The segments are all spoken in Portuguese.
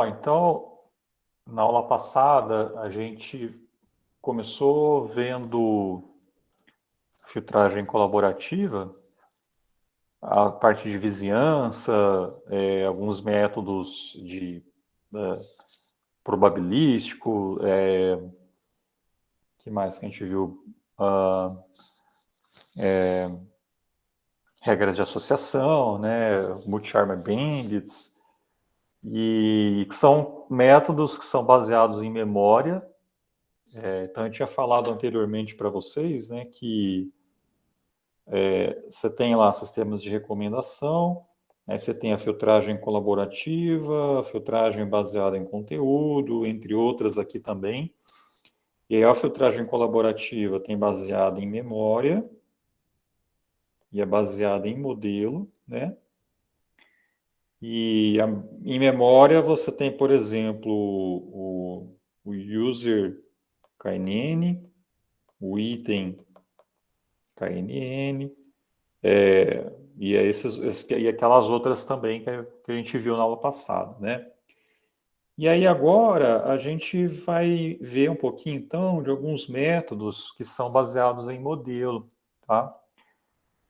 Então, na aula passada, a gente começou vendo filtragem colaborativa, a parte de vizinhança, alguns métodos de eh, probabilístico, que mais que a gente viu? Ah, regras de associação, né, multi-armor bandits, e que são métodos que são baseados em memória. Então, eu tinha falado anteriormente para vocês, né, que você tem lá sistemas de recomendação, aí você tem a filtragem colaborativa, a filtragem baseada em conteúdo, entre outras aqui também. E aí a filtragem colaborativa tem baseada em memória e é baseada em modelo, né? E em memória você tem, por exemplo, o user KNN, o item KNN, e aquelas outras também que a gente viu na aula passada, né? E aí agora a gente vai ver um pouquinho então de alguns métodos que são baseados em modelo, tá?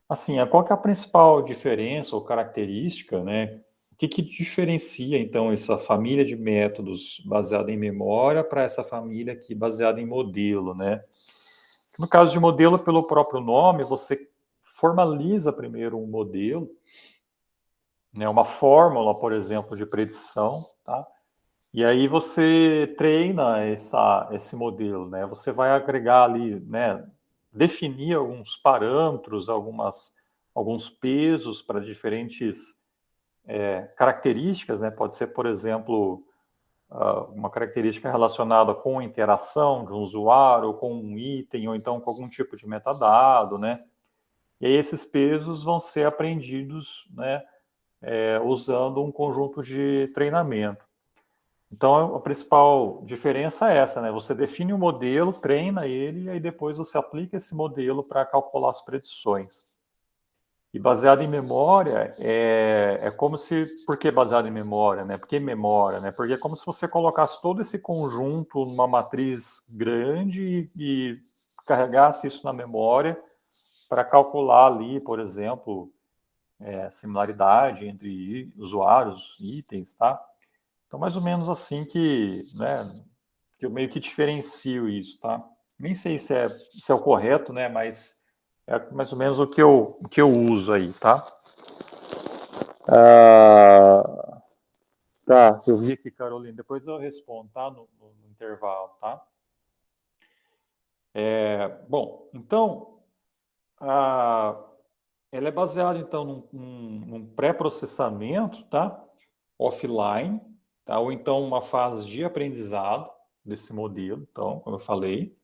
Assim, qual que é a principal diferença ou característica, né? O que que diferencia então essa família de métodos baseada em memória para essa família aqui baseada em modelo, né? No caso de modelo, pelo próprio nome, você formaliza primeiro um modelo, né, uma fórmula, por exemplo, de predição, tá? E aí você treina esse modelo, né? Você vai agregar ali, né, definir alguns parâmetros, alguns pesos para diferentes características, né? Pode ser, por exemplo, uma característica relacionada com a interação de um usuário, ou com um item, ou então com algum tipo de metadado, né? E aí esses pesos vão ser aprendidos, né, usando um conjunto de treinamento. Então, a principal diferença é essa, né? Você define o modelo, treina ele, e aí depois você aplica esse modelo para calcular as predições. E baseado em memória, é como se... Por que baseado em memória, né? Por que memória, né? Porque é como se você colocasse todo esse conjunto numa matriz grande e carregasse isso na memória para calcular ali, por exemplo, similaridade entre usuários, itens, tá? Então, mais ou menos assim né, que eu meio que diferencio isso, tá? Nem sei se é o correto, né, mas é mais ou menos o que eu uso aí, tá? Tá, eu vi aqui, Carolina, depois eu respondo, tá? No intervalo, tá? Bom, então, a, ela é baseada, então, num pré-processamento, tá? Offline, tá? Ou então uma fase de aprendizado desse modelo, então, como eu falei.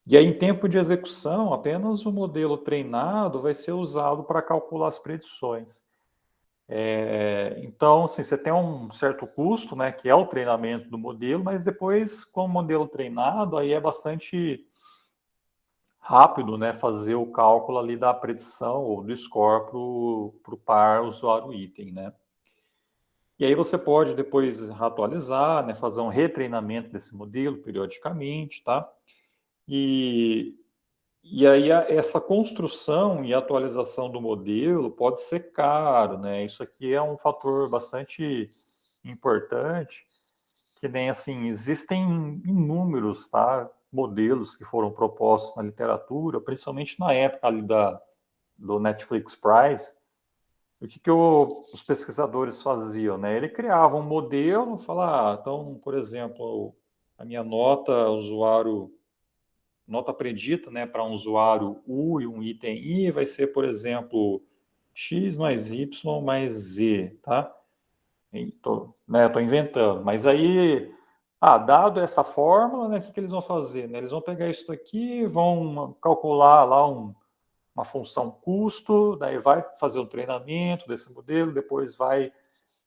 E aí, em tempo de execução, apenas o modelo treinado vai ser usado para calcular as predições. Então, assim, você tem um certo custo, né, que é o treinamento do modelo, mas depois, com o modelo treinado, aí é bastante rápido, né, fazer o cálculo ali da predição ou do score para o par usuário-item, né. E aí você pode depois atualizar, né, fazer um retreinamento desse modelo periodicamente, tá? E, e aí essa construção e atualização do modelo pode ser caro, né? Isso aqui é um fator bastante importante, que nem assim, existem inúmeros, tá, modelos que foram propostos na literatura, principalmente na época ali do Netflix Prize. O que os pesquisadores faziam, né? Ele criava um modelo, falar, então, por exemplo, a minha nota predita, né, para um usuário U e um item I vai ser, por exemplo, X mais Y mais Z, tá? Tô inventando, mas aí, dado essa fórmula, né, o que eles vão fazer, né? Eles vão pegar isso aqui, vão calcular lá uma função custo, daí vai fazer o treinamento desse modelo, depois vai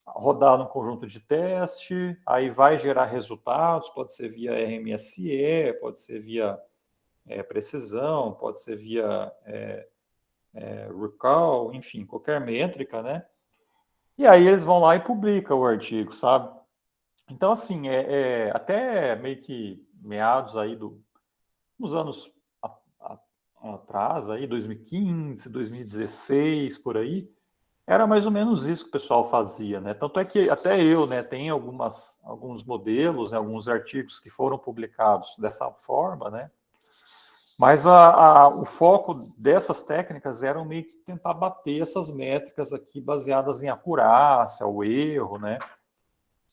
rodar num conjunto de teste, aí vai gerar resultados, pode ser via RMSE, pode ser via precisão, pode ser via recall, enfim, qualquer métrica, né? E aí eles vão lá e publicam o artigo, sabe? Então, assim, até meio que meados aí uns anos atrás, aí, 2015, 2016, por aí, era mais ou menos isso que o pessoal fazia, né? Tanto é que até eu, né, tenho alguns modelos, né, alguns artigos que foram publicados dessa forma, né? Mas o foco dessas técnicas era meio que tentar bater essas métricas aqui baseadas em acurácia, o erro, né?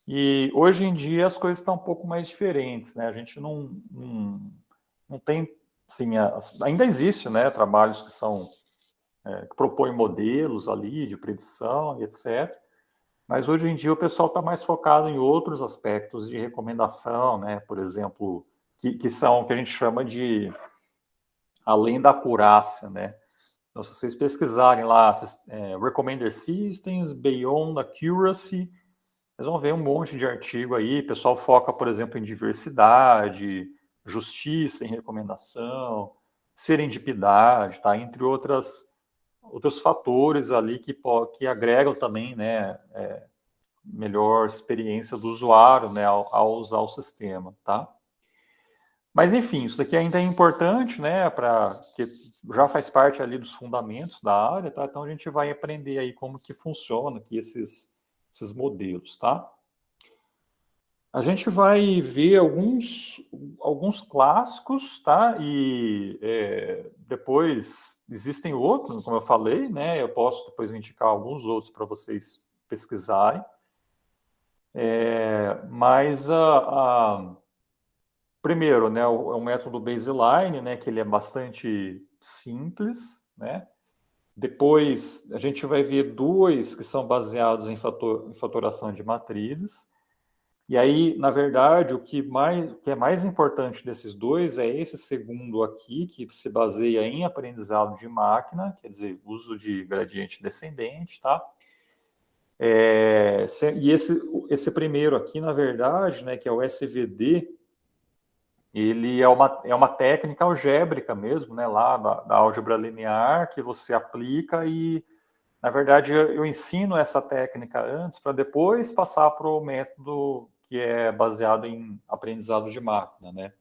E hoje em dia as coisas estão um pouco mais diferentes, né? A gente não tem, assim, ainda existe, né, trabalhos que propõem modelos ali de predição e etc. Mas hoje em dia o pessoal está mais focado em outros aspectos de recomendação, né? Por exemplo, que a gente chama de além da acurácia, né? Então, se vocês pesquisarem lá, Recommender Systems, Beyond Accuracy, vocês vão ver um monte de artigo aí. O pessoal foca, por exemplo, em diversidade, justiça em recomendação, serendipidade, tá? Entre outros fatores ali que agregam também, né, melhor experiência do usuário, né, ao usar o sistema, tá? Mas enfim, isso daqui ainda é importante, né, que já faz parte ali dos fundamentos da área, tá? Então a gente vai aprender aí como que funciona aqui esses modelos, tá? A gente vai ver alguns clássicos, tá? E depois existem outros, como eu falei, né? Eu posso depois indicar alguns outros para vocês pesquisarem. Mas primeiro, né, o método baseline, né, que ele é bastante simples, né? Depois a gente vai ver dois que são baseados em fatoração de matrizes. E aí, na verdade, que é mais importante desses dois é esse segundo aqui, que se baseia em aprendizado de máquina, quer dizer, uso de gradiente descendente, tá? E esse primeiro aqui, na verdade, né, que é o SVD, ele é uma técnica algébrica mesmo, né, lá da álgebra linear, que você aplica e, na verdade, eu ensino essa técnica antes para depois passar para o método que é baseado em aprendizado de máquina, né?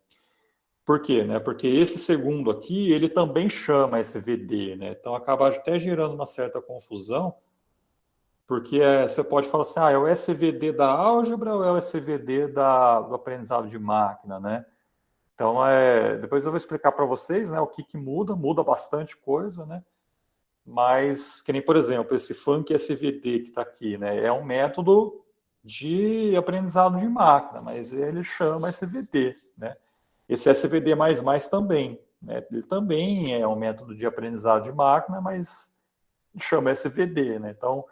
Por quê? Né? Porque esse segundo aqui, ele também chama SVD, né? Então acaba até gerando uma certa confusão, porque você pode falar assim, é o SVD da álgebra ou é o SVD do aprendizado de máquina, né? Então, depois eu vou explicar para vocês, né, o que muda bastante coisa, né? Mas, que nem, por exemplo, esse Funk SVD que está aqui, né, é um método de aprendizado de máquina, mas ele chama SVD, né? Esse SVD++ também, né? Ele também é um método de aprendizado de máquina, mas chama SVD, né? Então,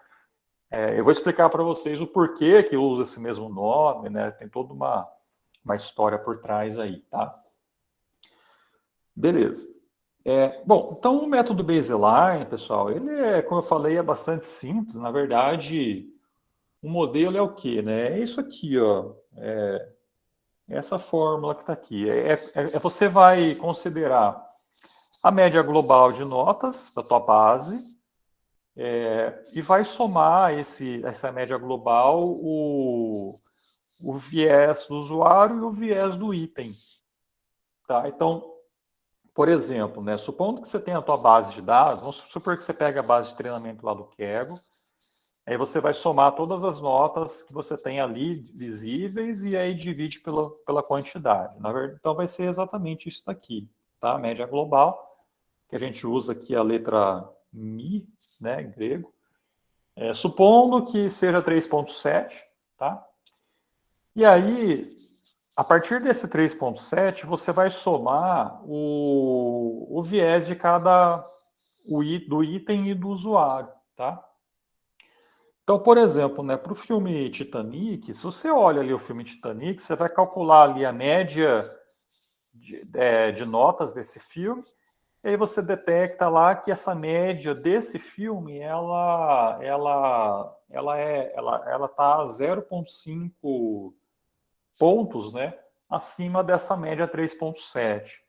eu vou explicar para vocês o porquê que usa esse mesmo nome, né? Tem toda uma história por trás aí, tá? Beleza. Bom, então o método baseline, pessoal, ele como eu falei, é bastante simples. Na verdade, o modelo é o quê, né? É isso aqui, ó. Essa fórmula que está aqui. Você vai considerar a média global de notas da tua base e vai somar essa média global o viés do usuário e o viés do item. Tá? Então, por exemplo, né, supondo que você tenha a tua base de dados, vamos supor que você pega a base de treinamento lá do Kaggle, aí você vai somar todas as notas que você tem ali visíveis e aí divide pela quantidade. Na verdade, então vai ser exatamente isso daqui, tá? A média global, que a gente usa aqui a letra Mi, né, em grego. Supondo que seja 3.7, tá? E aí, a partir desse 3.7, você vai somar o viés de do item e do usuário, tá? Então, por exemplo, né, para o filme Titanic, se você olha ali o filme Titanic, você vai calcular ali a média de notas desse filme, e aí você detecta lá que essa média desse filme, ela tá 0,5 pontos, né, acima dessa média 3,7.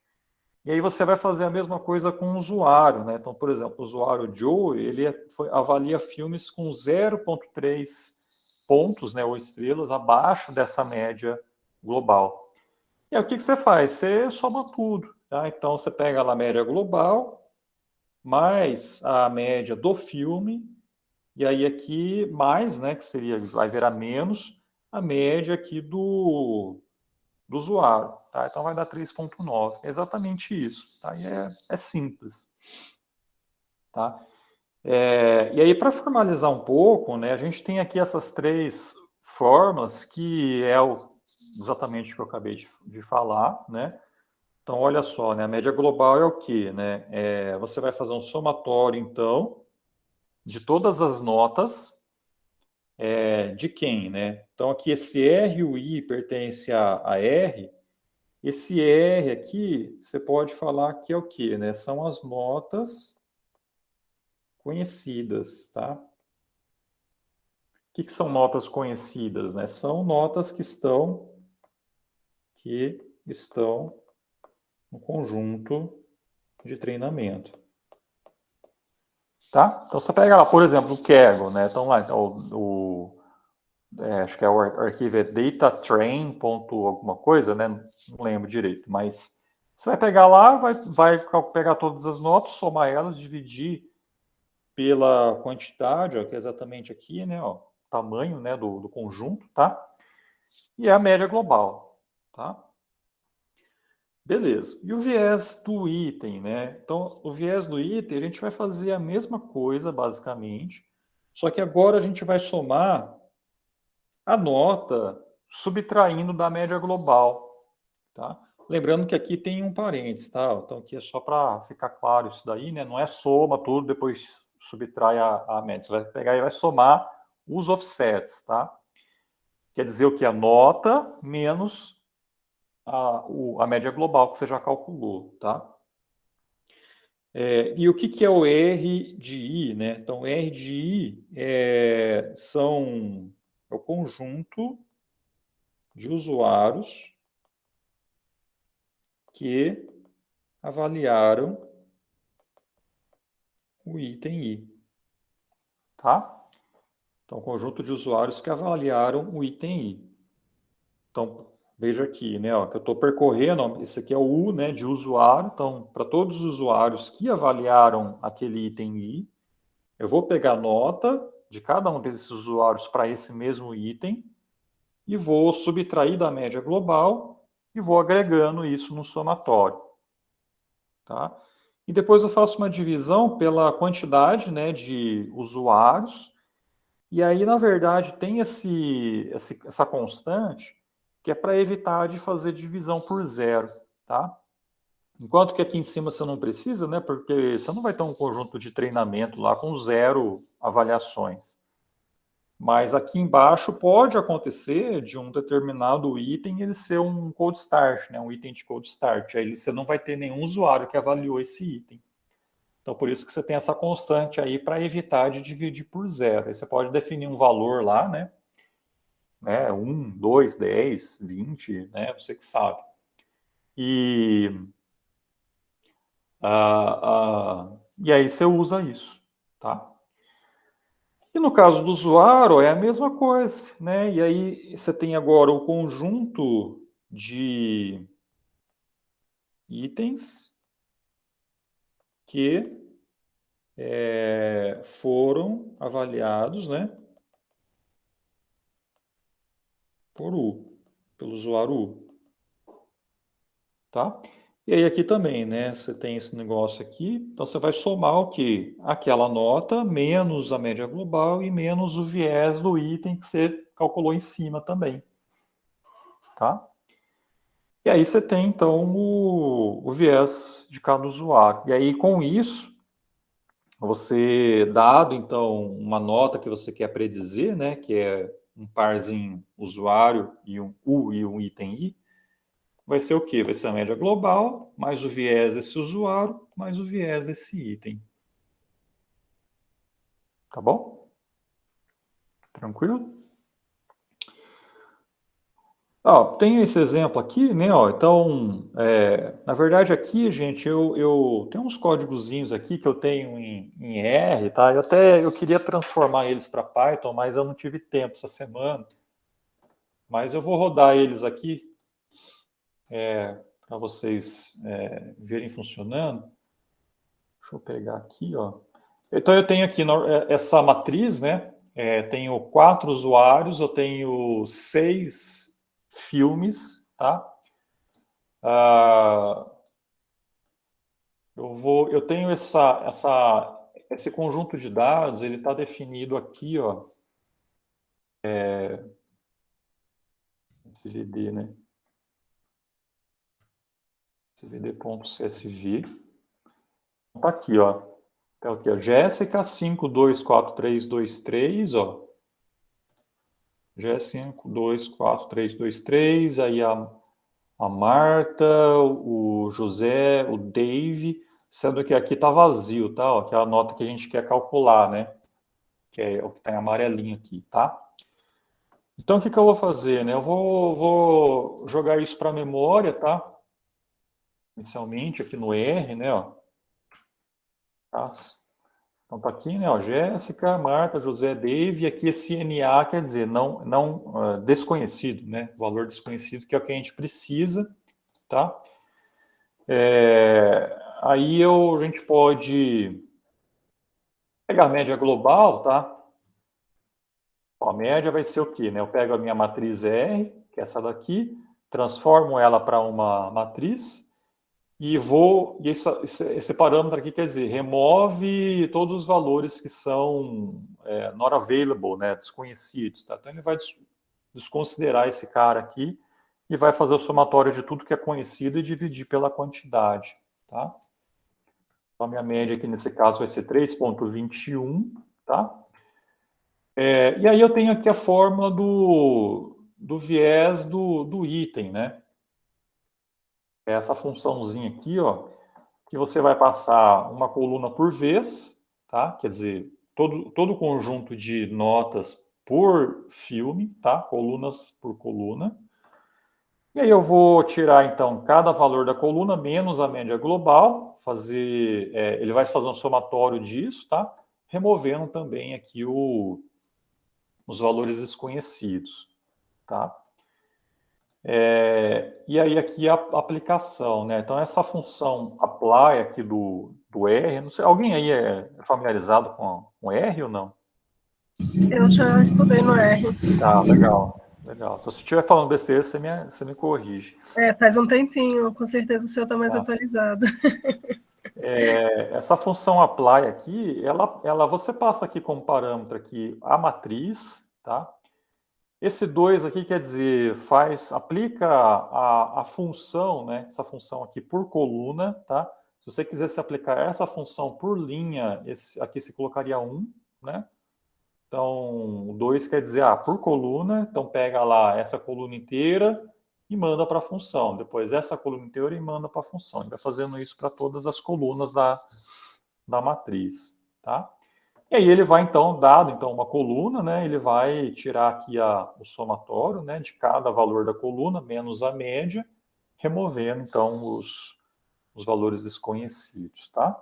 E aí você vai fazer a mesma coisa com o usuário, né? Então, por exemplo, o usuário Joe, ele avalia filmes com 0,3 pontos, né, ou estrelas abaixo dessa média global. E aí o que você faz? Você soma tudo, tá? Então você pega lá a média global, mais a média do filme, e aí aqui mais, né, que seria, vai virar menos, a média aqui do usuário, tá? Então vai dar 3,9. É exatamente isso, tá? E é simples, tá? E aí, para formalizar um pouco, né, a gente tem aqui essas três fórmulas, que é exatamente o que eu acabei de falar, né? Então, olha só, né, a média global é o quê, né? Você vai fazer um somatório, então, de todas as notas de quem, né? Então, aqui esse R e o I pertence a R. Esse R aqui, você pode falar que é o quê, né? São as notas conhecidas, tá? O que são notas conhecidas, né? São notas que estão no conjunto de treinamento. Tá? Então você pega lá, por exemplo, o Kaggle, né? Então lá, acho que o arquivo é datatrain. Alguma coisa, né? Não lembro direito, mas você vai pegar lá, vai pegar todas as notas, somar elas, dividir pela quantidade, ó, que é exatamente aqui, né? Ó, tamanho, né, do conjunto, tá? E é a média global, tá? Beleza. E o viés do item, né? Então, o viés do item, a gente vai fazer a mesma coisa, basicamente, só que agora a gente vai somar a nota subtraindo da média global, tá? Lembrando que aqui tem um parênteses, tá? Então, aqui é só para ficar claro isso daí, né? Não é soma tudo, depois subtrai a média. Você vai pegar e vai somar os offsets, tá? Quer dizer o que? A nota menos a média global que você já calculou, tá? E o que é o R de I, né? Então, R de I é o conjunto de usuários que avaliaram o item I, tá? Então, conjunto de usuários que avaliaram o item I. Então, veja aqui, né, ó, que eu estou percorrendo, ó, esse aqui é o U, né, de usuário. Então, para todos os usuários que avaliaram aquele item I, eu vou pegar a nota de cada um desses usuários para esse mesmo item e vou subtrair da média global e vou agregando isso no somatório, tá? E depois eu faço uma divisão pela quantidade, né, de usuários. E aí, na verdade, tem essa constante que é para evitar de fazer divisão por zero, tá? Enquanto que aqui em cima você não precisa, né? Porque você não vai ter um conjunto de treinamento lá com zero avaliações. Mas aqui embaixo pode acontecer de um determinado item ele ser um cold start, né? Um item de cold start. Aí você não vai ter nenhum usuário que avaliou esse item. Então, por isso que você tem essa constante aí para evitar de dividir por zero. Aí você pode definir um valor lá, né? 1, 2, 10, 20, né? Você que sabe. E aí você usa isso, tá? E no caso do usuário é a mesma coisa, né? E aí você tem agora o conjunto de itens que foram avaliados, né? Pelo usuário U, tá? E aí aqui também, né? Você tem esse negócio aqui, então você vai somar o quê? Aquela nota menos a média global e menos o viés do item que você calculou em cima também, tá? E aí você tem, então, o viés de cada usuário. E aí, com isso, você, dado, então, uma nota que você quer predizer, né? Que é um parzinho usuário e um U e um item I, vai ser o quê? Vai ser a média global, mais o viés desse usuário, mais o viés desse item. Tá bom? Tranquilo? Ó, tem esse exemplo aqui, né? Ó, então, na verdade aqui, gente, eu tenho uns códigozinhos aqui que eu tenho em R, tá? Eu queria transformar eles para Python, mas eu não tive tempo essa semana. Mas eu vou rodar eles aqui para vocês verem funcionando. Deixa eu pegar aqui, ó. Então eu tenho aqui essa matriz, né? Tenho 4 usuários, eu tenho 6 filmes, tá? Eu tenho esse conjunto de dados, ele está definido aqui, ó. SVD, né? svd.csv. Tá aqui, ó. Tá aqui, ó. Jéssica 524323, ó. Jéssica 524323, aí a Marta, o José, o Dave, sendo que aqui tá vazio, tá? Ó, que é a nota que a gente quer calcular, né? Que é o que tá em amarelinho aqui, tá? Então, o que eu vou fazer, né? Eu vou jogar isso para a memória, tá? Inicialmente, aqui no R, né? Ó. Tá? Então, tá aqui, né? Ó, Jéssica, Marta, José, Dave, e aqui esse NA quer dizer desconhecido, né? Valor desconhecido, que é o que a gente precisa, tá? Aí a gente pode pegar a média global, tá? Ó, a média vai ser o quê, né? Eu pego a minha matriz R, que é essa daqui, transformo ela para uma matriz, e esse parâmetro aqui quer dizer, remove todos os valores que são not available, né, desconhecidos. Tá? Então ele vai desconsiderar esse cara aqui e vai fazer o somatório de tudo que é conhecido e dividir pela quantidade. Tá? Então a minha média aqui nesse caso vai ser 3,21. Tá? E aí eu tenho aqui a fórmula do viés do item, né? Essa funçãozinha aqui, ó, que você vai passar uma coluna por vez, tá? Quer dizer, todo o conjunto de notas por filme, tá? Colunas por coluna. E aí eu vou tirar, então, cada valor da coluna menos a média global, ele vai fazer um somatório disso, tá? Removendo também aqui os valores desconhecidos, tá? E aí aqui a aplicação, né? Então essa função apply aqui do R, não sei, alguém aí é familiarizado com R ou não? Eu já estudei no R. Tá, legal, legal. Então, se estiver falando besteira, você me corrige. Faz um tempinho, com certeza o seu está mais atualizado. Essa função apply aqui, você passa aqui como parâmetro aqui a matriz, tá? Esse 2 aqui quer dizer, aplica a função, né? Essa função aqui por coluna, tá? Se você quisesse aplicar essa função por linha, aqui se colocaria 1, né? Então, o 2 quer dizer, por coluna, então pega lá essa coluna inteira e manda para a função. Depois essa coluna inteira e manda para a função. Ele vai fazendo isso para todas as colunas da matriz, tá? E aí ele vai, então, dado então, uma coluna, né, ele vai tirar aqui o somatório, né, de cada valor da coluna, menos a média, removendo, então, os valores desconhecidos, tá?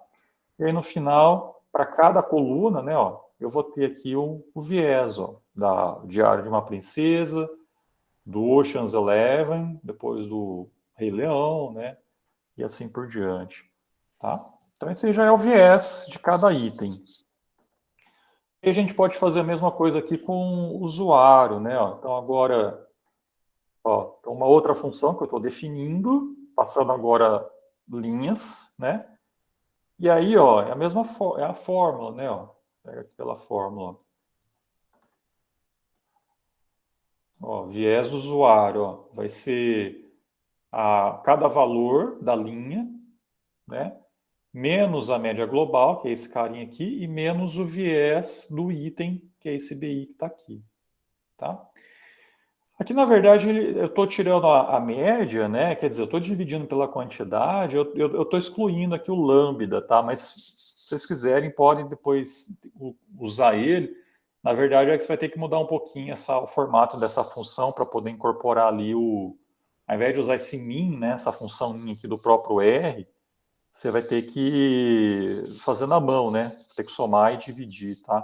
E aí, no final, para cada coluna, né, ó, eu vou ter aqui o viés, ó, da Diário de uma Princesa, do Ocean's Eleven, depois do Rei Leão, né, e assim por diante, tá? Então, esse já é o viés de cada item. E a gente pode fazer a mesma coisa aqui com o usuário, né? Então, agora, uma outra função que eu estou definindo, passando agora linhas, né? E aí, ó, é a mesma é a fórmula, né? Ó, pega aqui pela fórmula. Ó, viés do usuário, ó, vai ser cada valor da linha, né? Menos a média global, que é esse carinha aqui, e menos o viés do item, que é esse BI que está aqui, tá? Aqui, na verdade, eu estou tirando a média, né? Quer dizer, eu estou dividindo pela quantidade, eu estou excluindo aqui o lambda, tá? Mas se vocês quiserem, podem depois usar ele. Na verdade, é que você vai ter que mudar um pouquinho o formato dessa função para poder incorporar ali ao invés de usar esse min, né, essa função min aqui do próprio R, você vai ter que fazer na mão, né? Ter que somar e dividir, tá?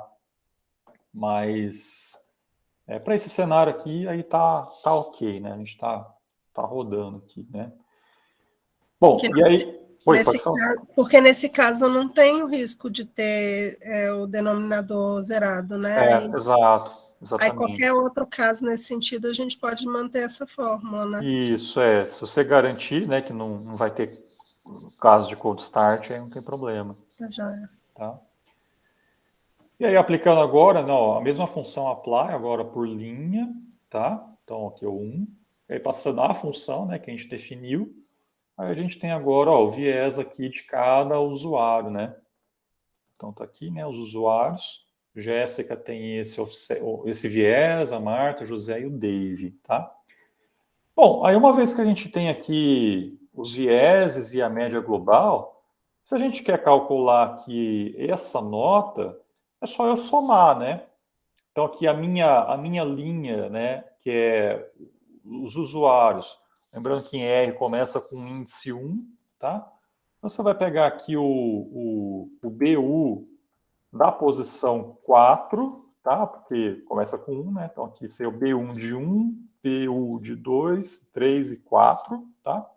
Mas para esse cenário aqui, aí tá ok, né? A gente tá rodando aqui, né? Bom, e aí... Oi, pode falar. Porque nesse caso não tem o risco de ter o denominador zerado, né? Exato, Aí exatamente. qualquer outro caso nesse sentido, a gente pode manter essa fórmula, né? Isso, se você garantir, né, que não vai ter caso de cold start, aí não tem problema. Já é. Tá? E aí, aplicando agora, não, a mesma função apply agora por linha, tá? Então, aqui é o 1. E aí, passando a função, né, que a gente definiu, aí a gente tem agora, ó, o viés aqui de cada usuário, né? Então, tá aqui, né, os usuários. Jéssica tem esse viés, a Marta, o José e o Dave, tá? Bom, aí uma vez que a gente tem aqui os vieses e a média global, se a gente quer calcular aqui essa nota, é só eu somar, né? Então aqui a minha linha, né, que é os usuários, lembrando que em R começa com índice 1, tá? Então você vai pegar aqui o BU da posição 4, tá? Porque começa com 1, né? Então aqui seria o B1 de 1, BU de 2, 3 e 4, tá?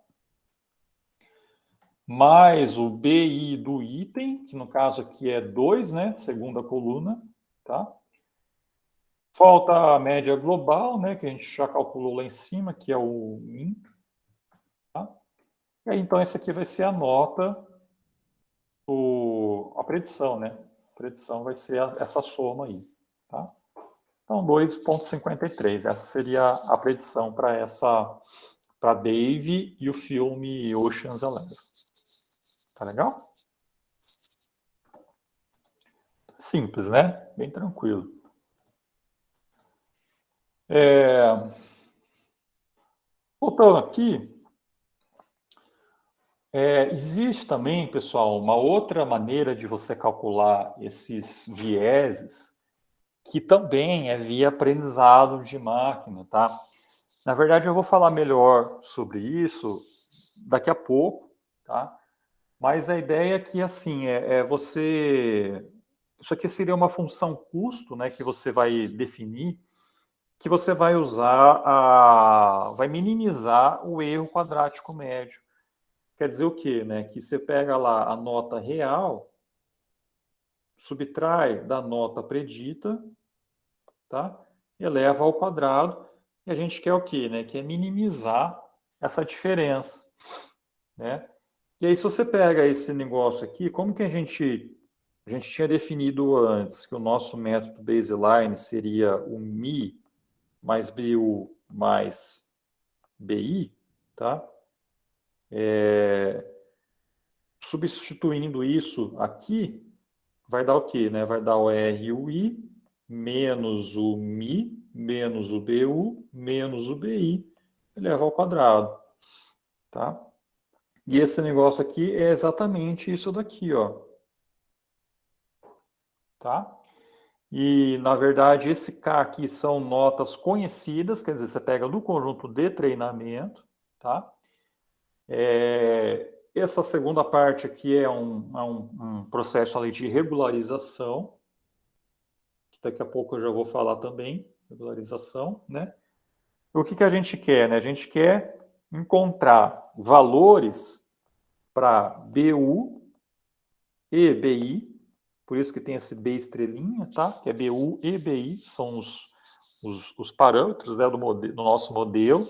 Mais o BI do item, que no caso aqui é 2, né? Segunda coluna, tá? Falta a média global, né? Que a gente já calculou lá em cima, que é o min, tá? E aí, então, essa aqui vai ser a nota, a predição, né? A predição vai ser essa soma aí, tá? Então, 2,53. Essa seria a predição para Dave e o filme Ocean's 11. Tá legal? Simples, né? Bem tranquilo. Voltando aqui, existe também, pessoal, uma outra maneira de você calcular esses vieses, que também é via aprendizado de máquina, tá? Na verdade, eu vou falar melhor sobre isso daqui a pouco, tá? Mas a ideia é que, assim, você... Isso aqui seria uma função custo, né, que você vai definir, que você vai usar, vai minimizar o erro quadrático médio. Quer dizer o quê? Né? Que você pega lá a nota real, subtrai da nota predita, tá? Eleva ao quadrado, e a gente quer o quê? Né? Quer minimizar essa diferença, né? E aí, se você pega esse negócio aqui, como que a gente tinha definido antes que o nosso método baseline seria o mi mais BU mais BI, tá? Substituindo isso aqui, vai dar o quê? Né? Vai dar o R e o I, menos o Mi, menos o BU, menos o BI, eleva ao quadrado. Tá? E esse negócio aqui é exatamente isso daqui, ó. Tá? E, na verdade, esse K aqui são notas conhecidas, quer dizer, você pega do conjunto de treinamento, tá? Essa segunda parte aqui é um processo ali de regularização, que daqui a pouco eu já vou falar também, regularização, né? O que a gente quer, né? A gente quer encontrar valores para BU e BI, por isso que tem esse B estrelinha, tá? Que é BU e BI, são os parâmetros, né, do nosso modelo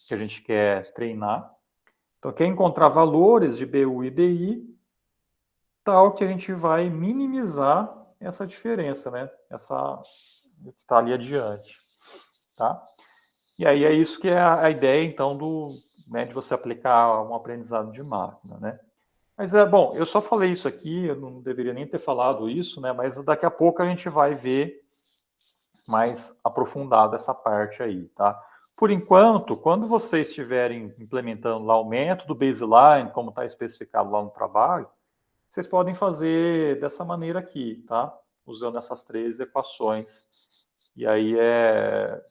que a gente quer treinar. Então, quer encontrar valores de BU e BI, tal que a gente vai minimizar essa diferença, né? Essa que está ali adiante, tá? E aí é isso que é a ideia, então, né, de você aplicar um aprendizado de máquina, né? Mas bom, eu só falei isso aqui, eu não deveria nem ter falado isso, né? Mas daqui a pouco a gente vai ver mais aprofundado essa parte aí, tá? Por enquanto, quando vocês estiverem implementando lá o método baseline, como está especificado lá no trabalho, vocês podem fazer dessa maneira aqui, tá? usando essas 3 equações. E aí é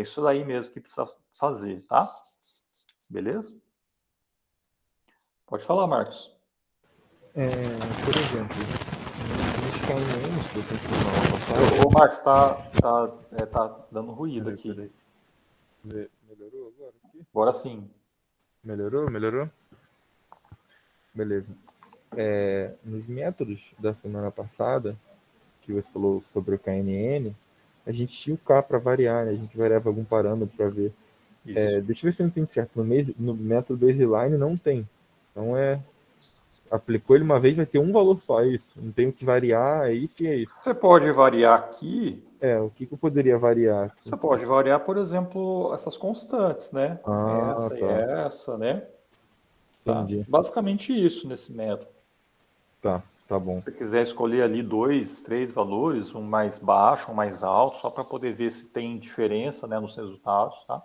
isso daí mesmo que precisa fazer, tá? Beleza? Pode falar, Marcos. Por exemplo, nos KNNs que você ensinou na aula passada... Ô, Marcos, tá dando ruído aqui. Peraí. Melhorou agora aqui? Agora sim. Melhorou? Beleza. Nos métodos da semana passada, que você falou sobre o KNN, a gente tinha o K para variar, né? A gente variava algum parâmetro para ver. Isso. Deixa eu ver se eu entendi certo. No método baseline não tem. Então aplicou ele uma vez, vai ter um valor só, é isso. Não tem o que variar, é isso e é isso. Você pode variar aqui. O que eu poderia variar aqui? Você pode variar, por exemplo, essas constantes, né? Essa tá. e essa, né? Tá? Entendi. Basicamente isso nesse método. Tá bom. Se você quiser escolher ali 2, 3 valores, um mais baixo, um mais alto, só para poder ver se tem diferença, né, nos resultados, tá?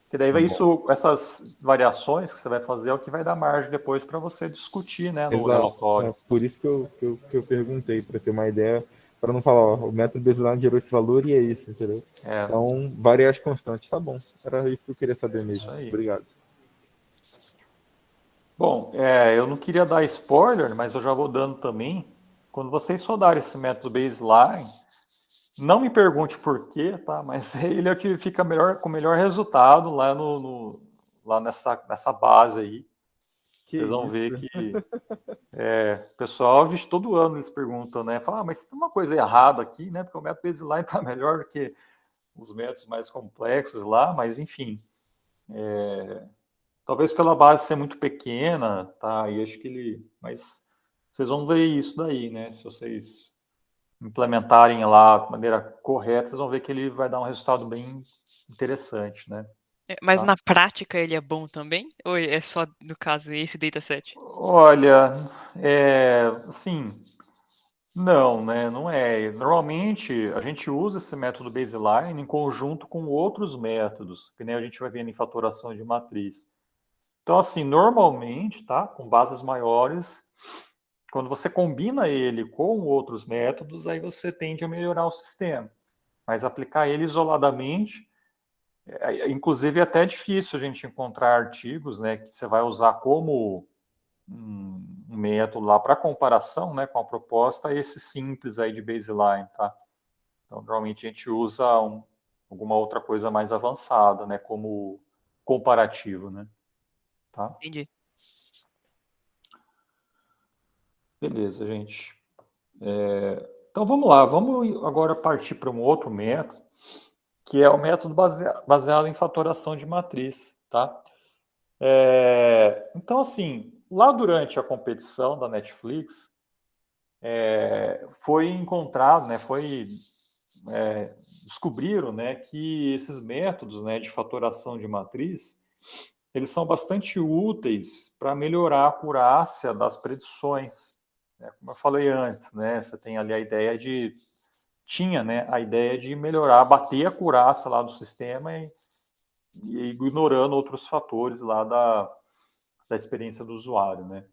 Que daí vai essas variações que você vai fazer é o que vai dar margem depois para você discutir, né, no relatório. Por isso que eu perguntei, para ter uma ideia, para não falar, o método baseline gerou esse valor e é isso, entendeu? Então, variar as constantes, tá bom. Era isso que eu queria saber mesmo. Isso aí. Obrigado. Bom, eu não queria dar spoiler, mas eu já vou dando também. Quando vocês rodarem esse método baseline, não me pergunte por quê, tá? Mas ele é o que fica com o melhor resultado lá lá nessa base aí. Vocês vão ver que o pessoal, todo ano eles perguntam, né? Fala, mas tem uma coisa errada aqui, né? Porque o método baseline está melhor do que os métodos mais complexos lá, mas enfim. Talvez pela base ser muito pequena, tá? E acho que mas vocês vão ver isso daí, né? Se vocês implementarem lá de maneira correta, vocês vão ver que ele vai dar um resultado bem interessante, né? Mas na prática ele é bom também? Ou é só, no caso, esse dataset? Olha, assim, não, né? Não é. Normalmente a gente usa esse método baseline em conjunto com outros métodos, que nem a gente vai vendo em fatoração de matriz. Então, assim, normalmente, tá? Com bases maiores, quando você combina ele com outros métodos, aí você tende a melhorar o sistema. Mas aplicar ele isoladamente, inclusive é até difícil a gente encontrar artigos, né, que você vai usar como um método lá para comparação, né, com a proposta, esse simples aí de baseline, tá? Então, normalmente a gente usa alguma outra coisa mais avançada, né, como comparativo, né? Tá? Entendi. Beleza, gente. Então vamos lá, vamos agora partir para um outro método, que é o método baseado em fatoração de matriz, tá? Então, assim, lá durante a competição da Netflix, foi encontrado, né, descobriram, né, que esses métodos, né, de fatoração de matriz, eles são bastante úteis para melhorar a acurácia das predições. Né? Como eu falei antes, né, você tem ali tinha, né, a ideia de melhorar, bater a acurácia lá do sistema e ignorando outros fatores lá da experiência do usuário, né?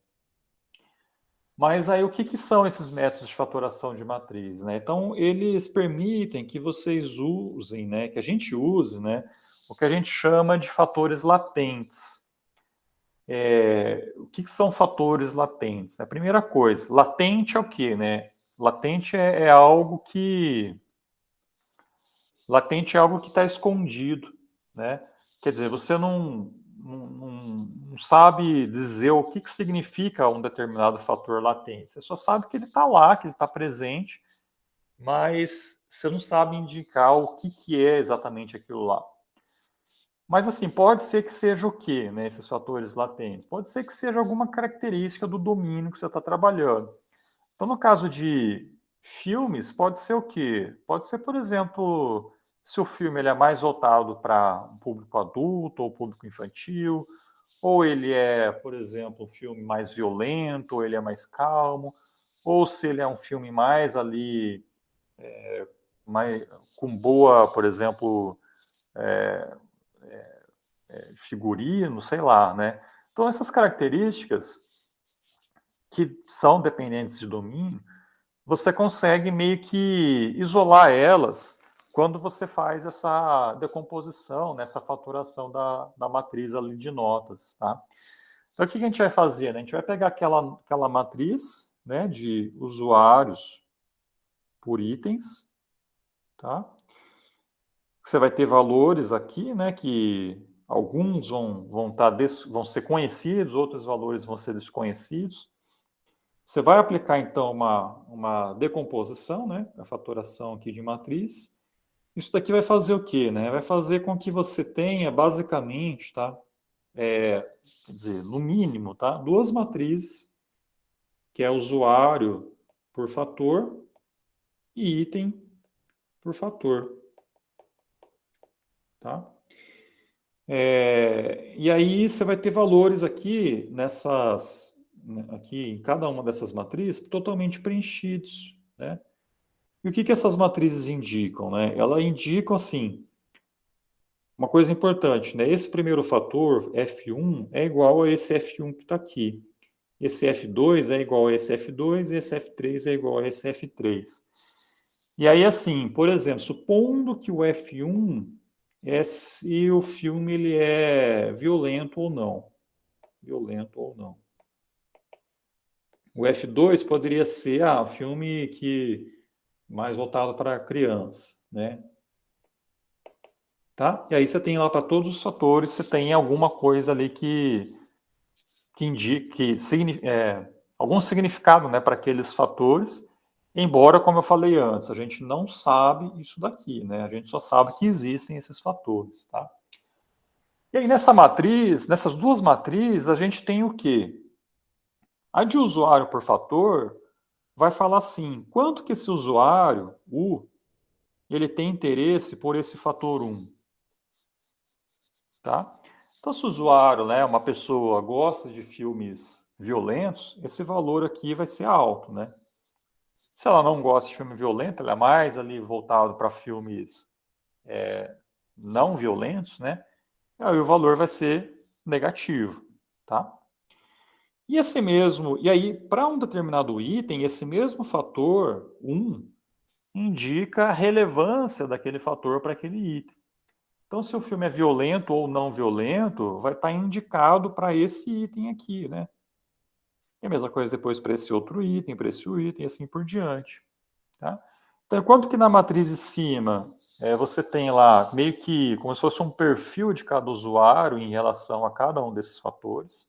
Mas aí o que são esses métodos de fatoração de matriz, né? Então eles permitem que vocês usem, né, que a gente use, né, o que a gente chama de fatores latentes. O que são fatores latentes? A primeira coisa, latente é o quê, né? Latente é algo que está escondido, né? Quer dizer, você não sabe dizer o que significa um determinado fator latente. Você só sabe que ele está lá, que ele está presente, mas você não sabe indicar o que é exatamente aquilo lá. Mas assim, pode ser que seja o quê, né, esses fatores latentes? Pode ser que seja alguma característica do domínio que você está trabalhando. Então, no caso de filmes, pode ser o quê? Pode ser, por exemplo, se o filme ele é mais voltado para um público adulto ou público infantil, ou ele é, por exemplo, um filme mais violento, ou ele é mais calmo, ou se ele é um filme mais ali, com boa, por exemplo, figurino, sei lá, né? Então, essas características que são dependentes de domínio, você consegue meio que isolar elas quando você faz essa decomposição, né, essa faturação da matriz ali de notas, tá? Então, o que a gente vai fazer, né? A gente vai pegar aquela matriz, né, de usuários por itens, tá? Você vai ter valores aqui, né, que alguns vão ser conhecidos, outros valores vão ser desconhecidos. Você vai aplicar, então, uma decomposição, né, a fatoração aqui de matriz. Isso daqui vai fazer o quê, né? Vai fazer com que você tenha, basicamente, tá? Quer dizer, no mínimo, tá? Duas matrizes, que é usuário por fator e item por fator, tá? E aí você vai ter valores aqui aqui em cada uma dessas matrizes totalmente preenchidos, né? E o que essas matrizes indicam, né? Elas indicam assim, uma coisa importante, né? Esse primeiro fator, F1, é igual a esse F1 que está aqui. Esse F2 é igual a esse F2 e esse F3 é igual a esse F3. E aí, assim, por exemplo, supondo que o F1 é se o filme ele é violento ou não. Violento ou não. O F2 poderia ser um filme mais voltado para criança, né? Tá? E aí você tem lá para todos os fatores, você tem alguma coisa ali que indique algum significado, né, para aqueles fatores, embora, como eu falei antes, a gente não sabe isso daqui, né? A gente só sabe que existem esses fatores, tá? E aí nessas duas matrizes, a gente tem o quê? A de usuário por fator vai falar assim, quanto que esse usuário, ele tem interesse por esse fator 1, tá? Então, se o usuário, né, uma pessoa, gosta de filmes violentos, esse valor aqui vai ser alto, né? Se ela não gosta de filme violento, ela é mais ali voltado para filmes não violentos, né? Aí o valor vai ser negativo, tá? E aí, para um determinado item, esse mesmo fator 1 indica a relevância daquele fator para aquele item. Então, se o filme é violento ou não violento, vai estar indicado para esse item aqui, né? E a mesma coisa depois para esse outro item, para esse item, e assim por diante. Tá? Então, enquanto que na matriz de cima você tem lá meio que como se fosse um perfil de cada usuário em relação a cada um desses fatores,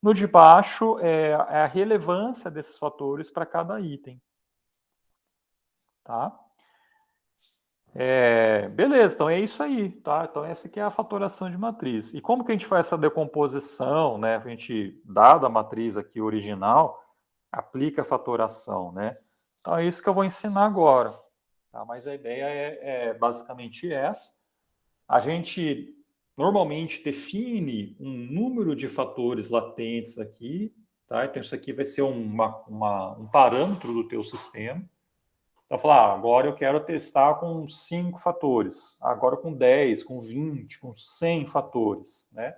no de baixo é a relevância desses fatores para cada item. Tá? Beleza, então é isso aí, tá? Então essa aqui é a fatoração de matriz. E como que a gente faz essa decomposição, né? A gente, dada a matriz aqui original, aplica a fatoração, né? Então é isso que eu vou ensinar agora, tá? Mas a ideia é basicamente essa. A gente normalmente define um número de fatores latentes aqui, tá? Então isso aqui vai ser um parâmetro do teu sistema. Então, falar, agora eu quero testar com 5 fatores, agora com 10, com 20, com 100 fatores, né?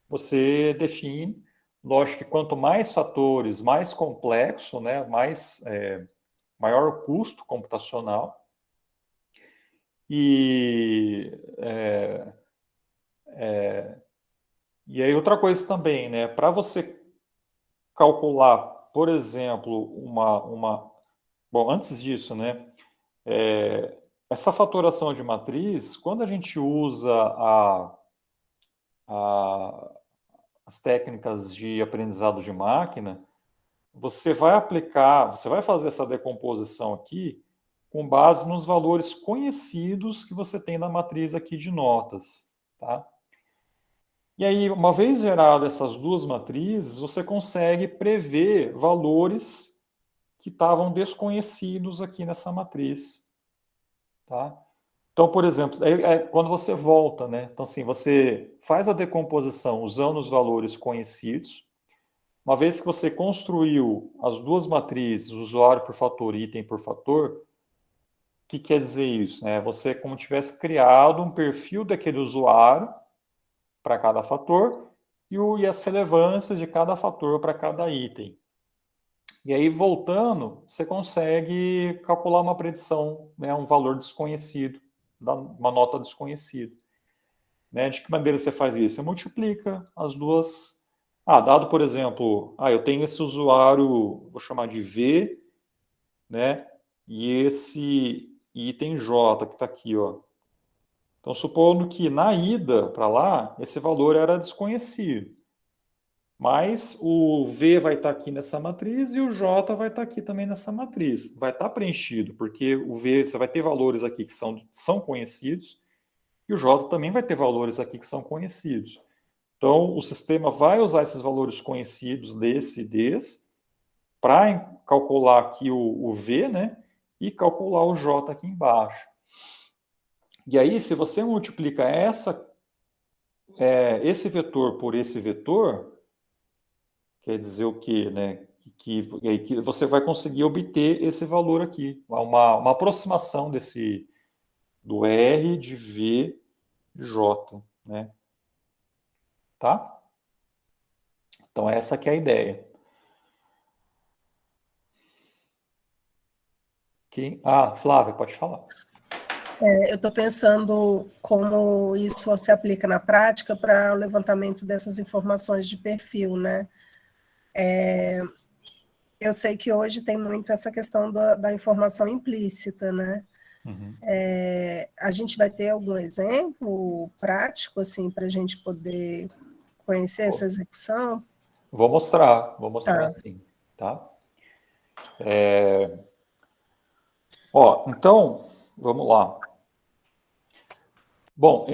Você define, lógico que quanto mais fatores, mais complexo, né? Maior o custo computacional. E aí outra coisa também, né? Para você calcular, por exemplo, Bom, antes disso, né? Essa fatoração de matriz, quando a gente usa as técnicas de aprendizado de máquina, você vai fazer essa decomposição aqui com base nos valores conhecidos que você tem na matriz aqui de notas, tá? E aí, uma vez geradas essas duas matrizes, você consegue prever valores que estavam desconhecidos aqui nessa matriz, tá? Então, por exemplo, quando você volta, né? Então, assim, você faz a decomposição usando os valores conhecidos. Uma vez que você construiu as duas matrizes, usuário por fator e item por fator, o que quer dizer isso? Né? Você como tivesse criado um perfil daquele usuário para cada fator e as relevâncias de cada fator para cada item. E aí, voltando, você consegue calcular uma predição, né, um valor desconhecido, uma nota desconhecida. Né? De que maneira você faz isso? Você multiplica as duas. Dado, por exemplo, eu tenho esse usuário, vou chamar de V, né? E esse item J, que está aqui, ó. Então, supondo que na ida para lá, esse valor era desconhecido. Mas o V vai estar aqui nessa matriz e o J vai estar aqui também nessa matriz. Vai estar preenchido, porque o V, você vai ter valores aqui que são conhecidos, e o J também vai ter valores aqui que são conhecidos. Então, o sistema vai usar esses valores conhecidos desse e desse para calcular aqui o V, né? E calcular o J aqui embaixo. E aí, se você multiplica esse vetor por esse vetor, quer dizer o quê, né? Que você vai conseguir obter esse valor aqui, uma aproximação do R de V de J, né? Tá? Então, essa que é a ideia. Flávia, pode falar. Eu estou pensando como isso se aplica na prática para o levantamento dessas informações de perfil, né? Eu sei que hoje tem muito essa questão da informação implícita, né? Uhum. A gente vai ter algum exemplo prático, assim, para a gente poder conhecer essa execução? Vou mostrar Tá. sim, tá? Então, vamos lá. Bom,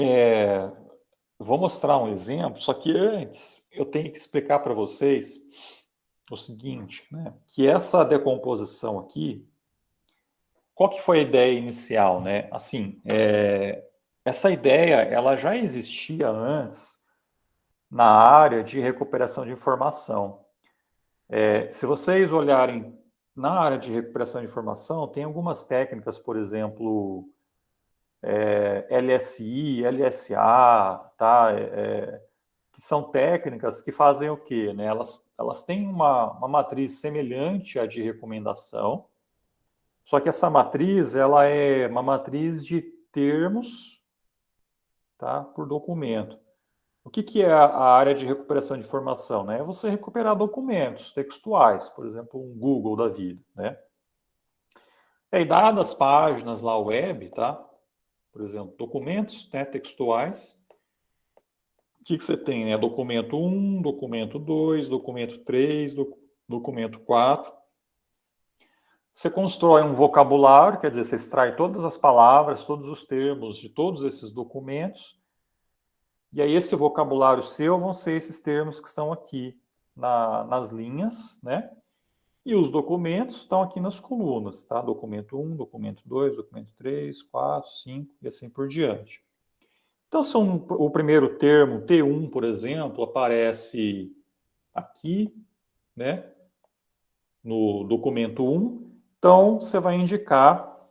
vou mostrar um exemplo, só que antes eu tenho que explicar para vocês o seguinte, né? Que essa decomposição aqui, qual que foi a ideia inicial, né? Assim, essa ideia, ela já existia antes na área de recuperação de informação. Se vocês olharem na área de recuperação de informação, tem algumas técnicas, por exemplo, LSI, LSA, tá? Que são técnicas que fazem o quê? Né? Elas têm uma matriz semelhante à de recomendação, só que essa matriz ela é uma matriz de termos, tá? Por documento. O que é a área de recuperação de informação? Né? É você recuperar documentos textuais, por exemplo, um Google da vida. Né? E dadas as páginas lá web, tá? Por exemplo, documentos, né, textuais, o que você tem? Né? Documento 1, documento 2, documento 3, documento 4. Você constrói um vocabulário, quer dizer, você extrai todas as palavras, todos os termos de todos esses documentos, e aí esse vocabulário seu vão ser esses termos que estão aqui nas linhas, né? E os documentos estão aqui nas colunas, tá? Documento 1, documento 2, documento 3, 4, 5 e assim por diante. Então, se o primeiro termo, T1, por exemplo, aparece aqui, né? No documento 1, então você vai indicar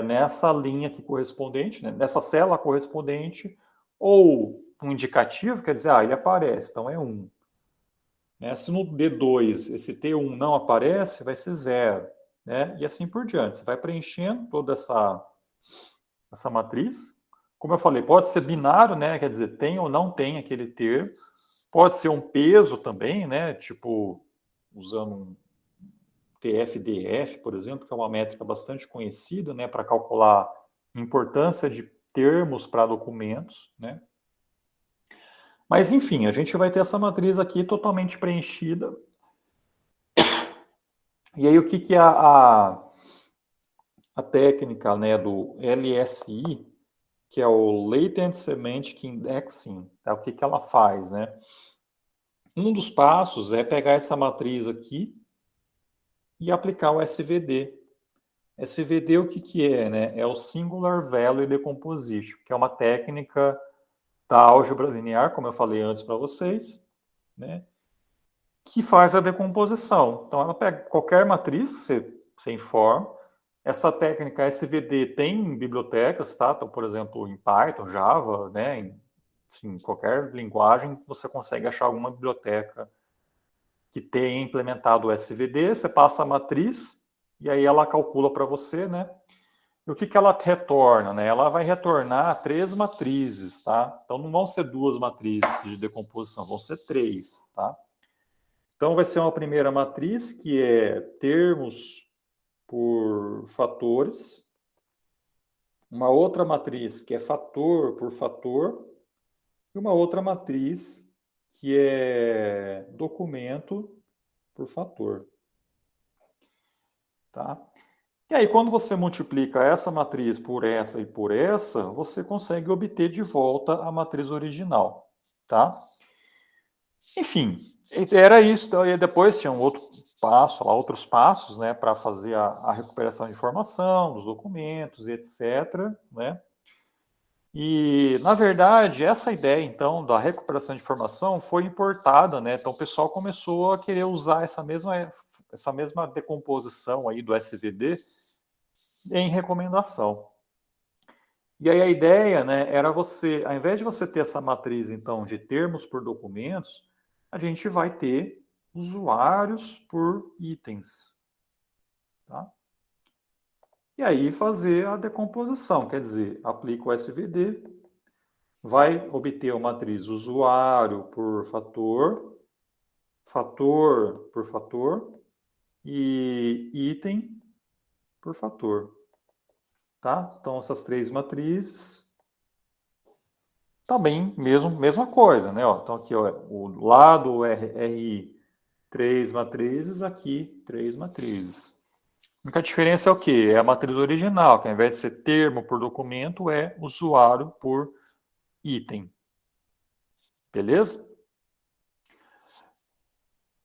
nessa linha aqui correspondente, né? Nessa célula correspondente, ou um indicativo, quer dizer, ele aparece, então é 1. Né? Se no D2 esse T1 não aparece, vai ser 0. Né? E assim por diante. Você vai preenchendo toda essa matriz. Como eu falei, pode ser binário, né? Quer dizer, tem ou não tem aquele termo. Pode ser um peso também, né? Tipo, usando um TF-DF, por exemplo, que é uma métrica bastante conhecida, né? Para calcular a importância de termos para documentos, né? Mas, enfim, a gente vai ter essa matriz aqui totalmente preenchida. E aí, o que é a técnica, né, do LSI, que é o Latent Semantic Indexing, tá? O que ela faz, né? Um dos passos é pegar essa matriz aqui e aplicar o SVD. SVD, o que é, né? É o Singular Value Decomposition, que é uma técnica da álgebra linear, como eu falei antes para vocês, né? Que faz a decomposição. Então, ela pega qualquer matriz, você informa. Essa técnica SVD tem em bibliotecas, tá? Então, por exemplo, em Python, Java, né? Em qualquer linguagem, você consegue achar alguma biblioteca que tenha implementado o SVD, você passa a matriz, e aí ela calcula para você, né? E o que ela retorna, né? Ela vai retornar 3 matrizes, tá? Então não vão ser 2 matrizes de decomposição, vão ser 3, tá? Então vai ser uma primeira matriz que é termos por fatores, uma outra matriz que é fator por fator, e uma outra matriz que é documento por fator, tá? E aí, quando você multiplica essa matriz por essa e por essa, você consegue obter de volta a matriz original, tá? Enfim, era isso. E depois tinha um outro passo, lá, outros passos, né, para fazer a recuperação de informação, dos documentos e etc., né? E, na verdade, essa ideia, então, da recuperação de informação foi importada, né? Então, o pessoal começou a querer usar essa mesma decomposição aí do SVD em recomendação. E aí a ideia, né, era você, ao invés de você ter essa matriz, então, de termos por documentos, a gente vai ter usuários por itens, tá? E aí fazer a decomposição, quer dizer, aplica o SVD, vai obter a matriz usuário por fator, fator por fator e item por fator, tá? Então, essas 3 matrizes, também mesma coisa, né? Ó, então, aqui, ó, o lado RI, 3 matrizes, aqui, 3 matrizes. A única diferença é o quê? É a matriz original, que ao invés de ser termo por documento, é usuário por item. Beleza?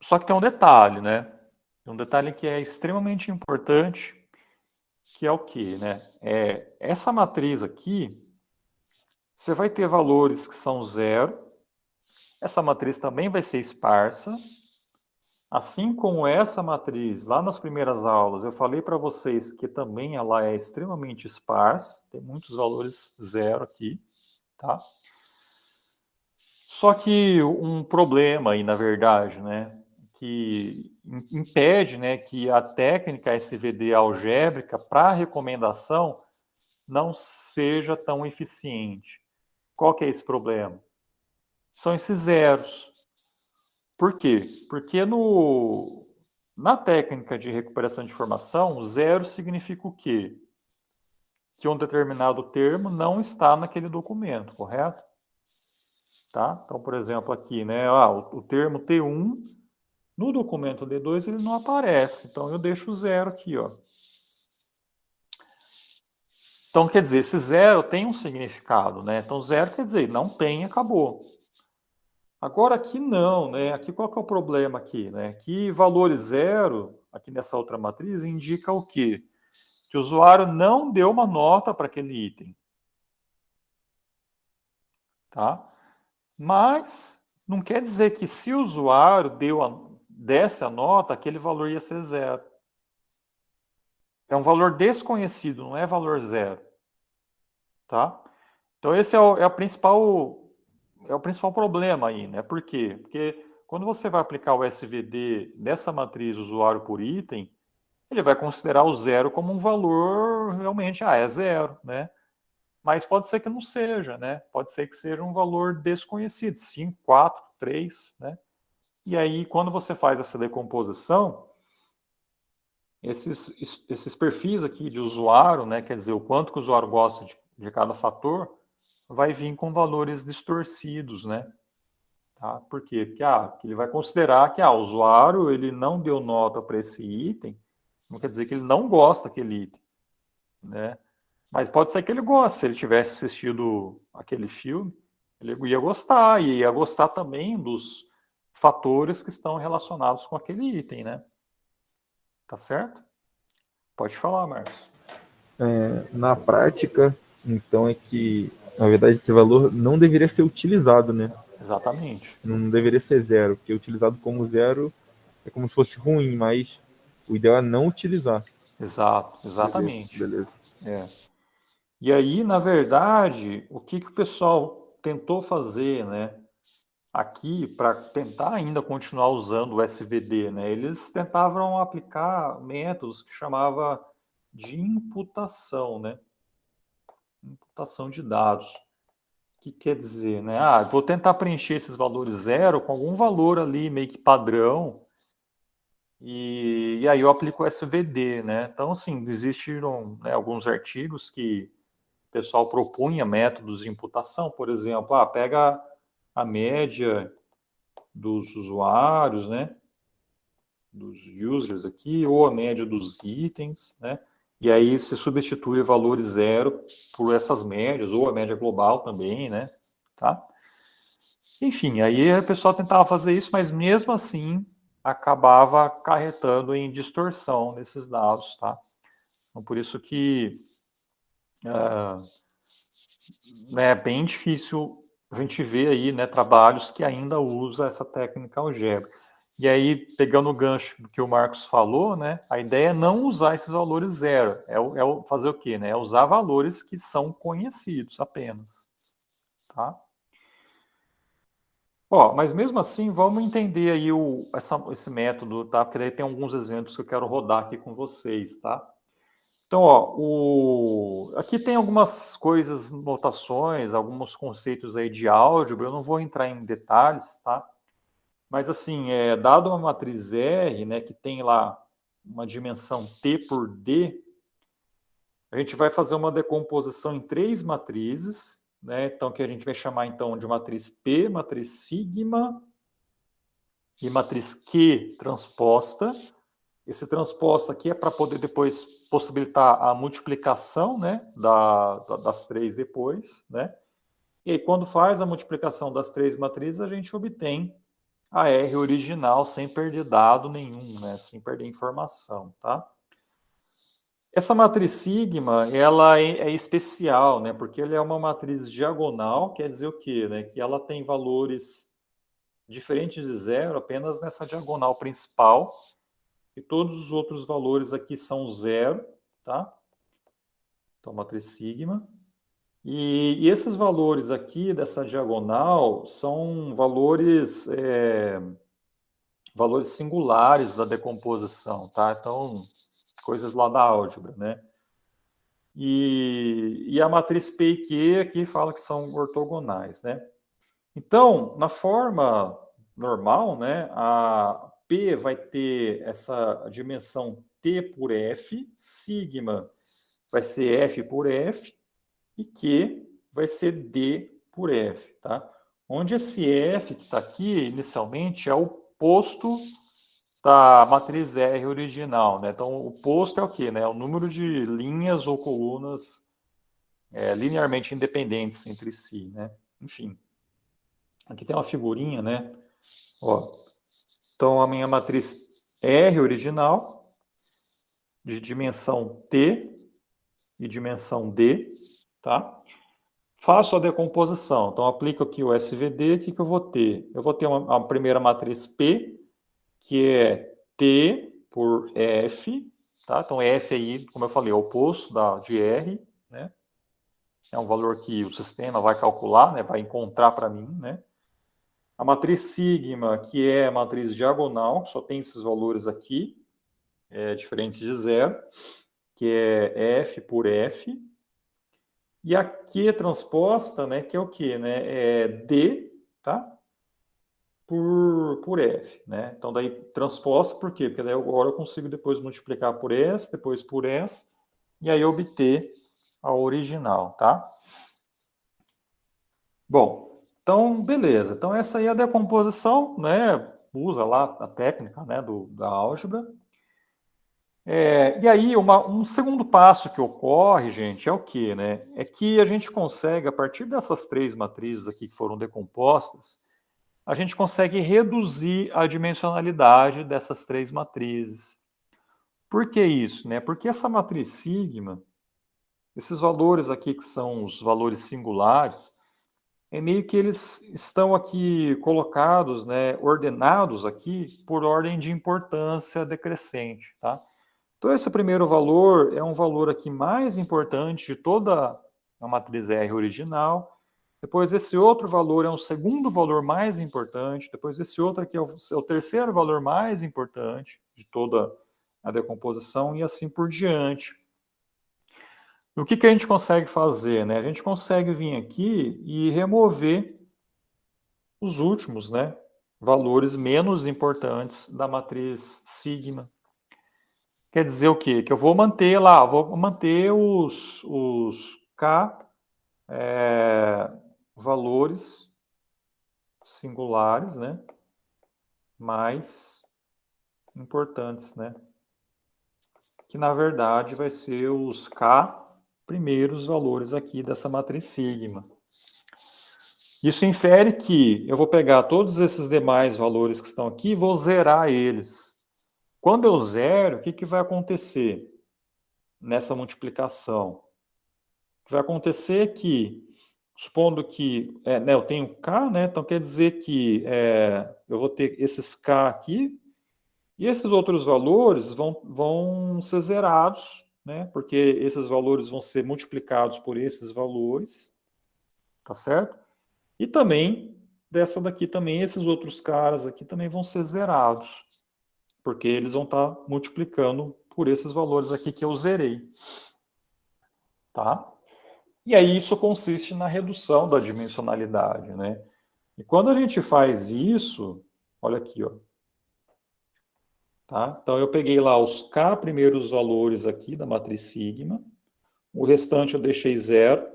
Só que tem um detalhe, né? Um detalhe que é extremamente importante, que é o quê, né? Essa matriz aqui, você vai ter valores que são 0. Essa matriz também vai ser esparsa. Assim como essa matriz, lá nas primeiras aulas, eu falei para vocês que também ela é extremamente esparsa, tem muitos valores 0 aqui, tá? Só que um problema aí, na verdade, né, que impede, né, que a técnica SVD algébrica para recomendação não seja tão eficiente. Qual que é esse problema? São esses zeros. Por quê? Porque na técnica de recuperação de informação, zero significa o quê? Que um determinado termo não está naquele documento, correto? Tá? Então, por exemplo, aqui, né, o termo T1, no documento D2 ele não aparece, então eu deixo o zero aqui, ó. Então, quer dizer, esse zero tem um significado, né? Então, zero quer dizer, não tem, acabou. Agora aqui não, né? Aqui qual que é o problema aqui, né? Que valor zero, aqui nessa outra matriz, indica o quê? Que o usuário não deu uma nota para aquele item. Tá? Mas não quer dizer que se o usuário desse a nota, aquele valor ia ser zero. É um valor desconhecido, não é valor zero. Tá? Então esse é o principal problema aí, né? Por quê? Porque quando você vai aplicar o SVD nessa matriz usuário por item, ele vai considerar o zero como um valor realmente, é zero, né? Mas pode ser que não seja, né? Pode ser que seja um valor desconhecido, 5, 4, 3, né? E aí, quando você faz essa decomposição, esses perfis aqui de usuário, né? Quer dizer, o quanto que o usuário gosta de cada fator, vai vir com valores distorcidos, né? Tá? Por quê? Porque ele vai considerar que o usuário ele não deu nota para esse item, não quer dizer que ele não gosta daquele item, né? Mas pode ser que ele goste, se ele tivesse assistido aquele filme, ele ia gostar, e ia gostar também dos fatores que estão relacionados com aquele item, né? Tá certo? Pode falar, Marcos. Na prática, então, é que, na verdade, esse valor não deveria ser utilizado, né? Exatamente. Não deveria ser zero, porque utilizado como zero é como se fosse ruim, mas o ideal é não utilizar. Exato, exatamente. Beleza. E aí, na verdade, o que o pessoal tentou fazer, né? aqui, para tentar ainda continuar usando o SVD, né, eles tentavam aplicar métodos que chamava de imputação, né? Imputação de dados. O que quer dizer, né? Vou tentar preencher esses valores zero com algum valor ali meio que padrão, e aí eu aplico o SVD, né? Então, assim, existiram, né, alguns artigos que o pessoal propunha métodos de imputação, por exemplo, pega a média dos usuários, né, dos users aqui, ou a média dos itens, né, e aí se substitui o valor zero por essas médias, ou a média global também, né, tá? Enfim, aí o pessoal tentava fazer isso, mas mesmo assim acabava acarretando em distorção nesses dados, tá? Então, por isso que né, é bem difícil a gente ver aí, né, trabalhos que ainda usam essa técnica algébrica. E aí, pegando o gancho do que o Marcos falou, né, a ideia é não usar esses valores zero, fazer o quê? Né? É usar valores que são conhecidos apenas. Tá? Mas mesmo assim, vamos entender aí esse método, tá? Porque daí tem alguns exemplos que eu quero rodar aqui com vocês, tá? Então, aqui tem algumas coisas, notações, alguns conceitos aí de álgebra, eu não vou entrar em detalhes, tá? Mas assim, dado uma matriz R, né, que tem lá uma dimensão T por D, a gente vai fazer uma decomposição em 3 matrizes, né? Então, que a gente vai chamar então de matriz P, matriz sigma e matriz Q transposta. Esse transposto aqui é para poder depois possibilitar a multiplicação, né, das 3 depois, né? E aí, quando faz a multiplicação das 3 matrizes, a gente obtém a R original sem perder dado nenhum, né, sem perder informação, tá? Essa matriz sigma, ela é especial, né, porque ela é uma matriz diagonal, quer dizer o quê? Né? Que ela tem valores diferentes de zero apenas nessa diagonal principal, e todos os outros valores aqui são zero, tá? Então, matriz sigma. E esses valores aqui dessa diagonal são valores singulares da decomposição, tá? Então, coisas lá da álgebra, né? E a matriz P e Q aqui fala que são ortogonais, né? Então, na forma normal, né, a P vai ter essa dimensão T por F, sigma vai ser F por F, e Q vai ser D por F, tá? Onde esse F que está aqui, inicialmente, é o posto da matriz R original, né? Então, o posto é o quê? Né? É o número de linhas ou colunas linearmente independentes entre si, né? Enfim. Aqui tem uma figurinha, né? Então, a minha matriz R original, de dimensão T e dimensão D, tá? Faço a decomposição. Então, aplico aqui o SVD, o que eu vou ter? Eu vou ter uma primeira matriz P, que é T por F, tá? Então, F aí, como eu falei, é o oposto de R, né? É um valor que o sistema vai calcular, né? Vai encontrar para mim, né? A matriz sigma, que é a matriz diagonal, só tem esses valores aqui, diferentes de zero, que é F por F. E a Q transposta, né, que é o quê? Né? É D, tá? Por F, né? Então, daí transposta, por quê? Porque daí agora eu consigo depois multiplicar por S, depois por S, e aí obter a original, tá? Bom, então, beleza. Então, essa aí é a decomposição, né? Usa lá a técnica, né, da álgebra. E aí, um segundo passo que ocorre, gente, é o quê? Né? É que a gente consegue, a partir dessas 3 matrizes aqui que foram decompostas, a gente consegue reduzir a dimensionalidade dessas 3 matrizes. Por que isso? Né? Porque essa matriz sigma, esses valores aqui que são os valores singulares, meio que eles estão aqui colocados, né, ordenados aqui por ordem de importância decrescente, tá? Então, esse primeiro valor é um valor aqui mais importante de toda a matriz R original. depois esse outro valor é um segundo valor mais importante, depois esse outro aqui é o terceiro valor mais importante de toda a decomposição e assim por diante. O que a gente consegue fazer, né? A gente consegue vir aqui e remover os últimos, né, valores menos importantes da matriz sigma. Quer dizer o quê? Que eu vou manter lá, vou manter os K valores singulares, né, mais importantes, né, que na verdade vai ser os K primeiros valores aqui dessa matriz sigma. Isso infere que eu vou pegar todos esses demais valores que estão aqui e vou zerar eles. Quando eu zero, o que vai acontecer nessa multiplicação? O que vai acontecer é que, supondo que né, eu tenho K, né, então quer dizer que eu vou ter esses K aqui, e esses outros valores vão ser zerados, né, porque esses valores vão ser multiplicados por esses valores, tá certo? E também, dessa daqui também, esses outros caras aqui também vão ser zerados, porque eles vão estar multiplicando por esses valores aqui que eu zerei. Tá? E aí isso consiste na redução da dimensionalidade, né? E quando a gente faz isso, olha aqui, ó. Tá? Então eu peguei lá os K primeiros valores aqui da matriz sigma, o restante eu deixei zero.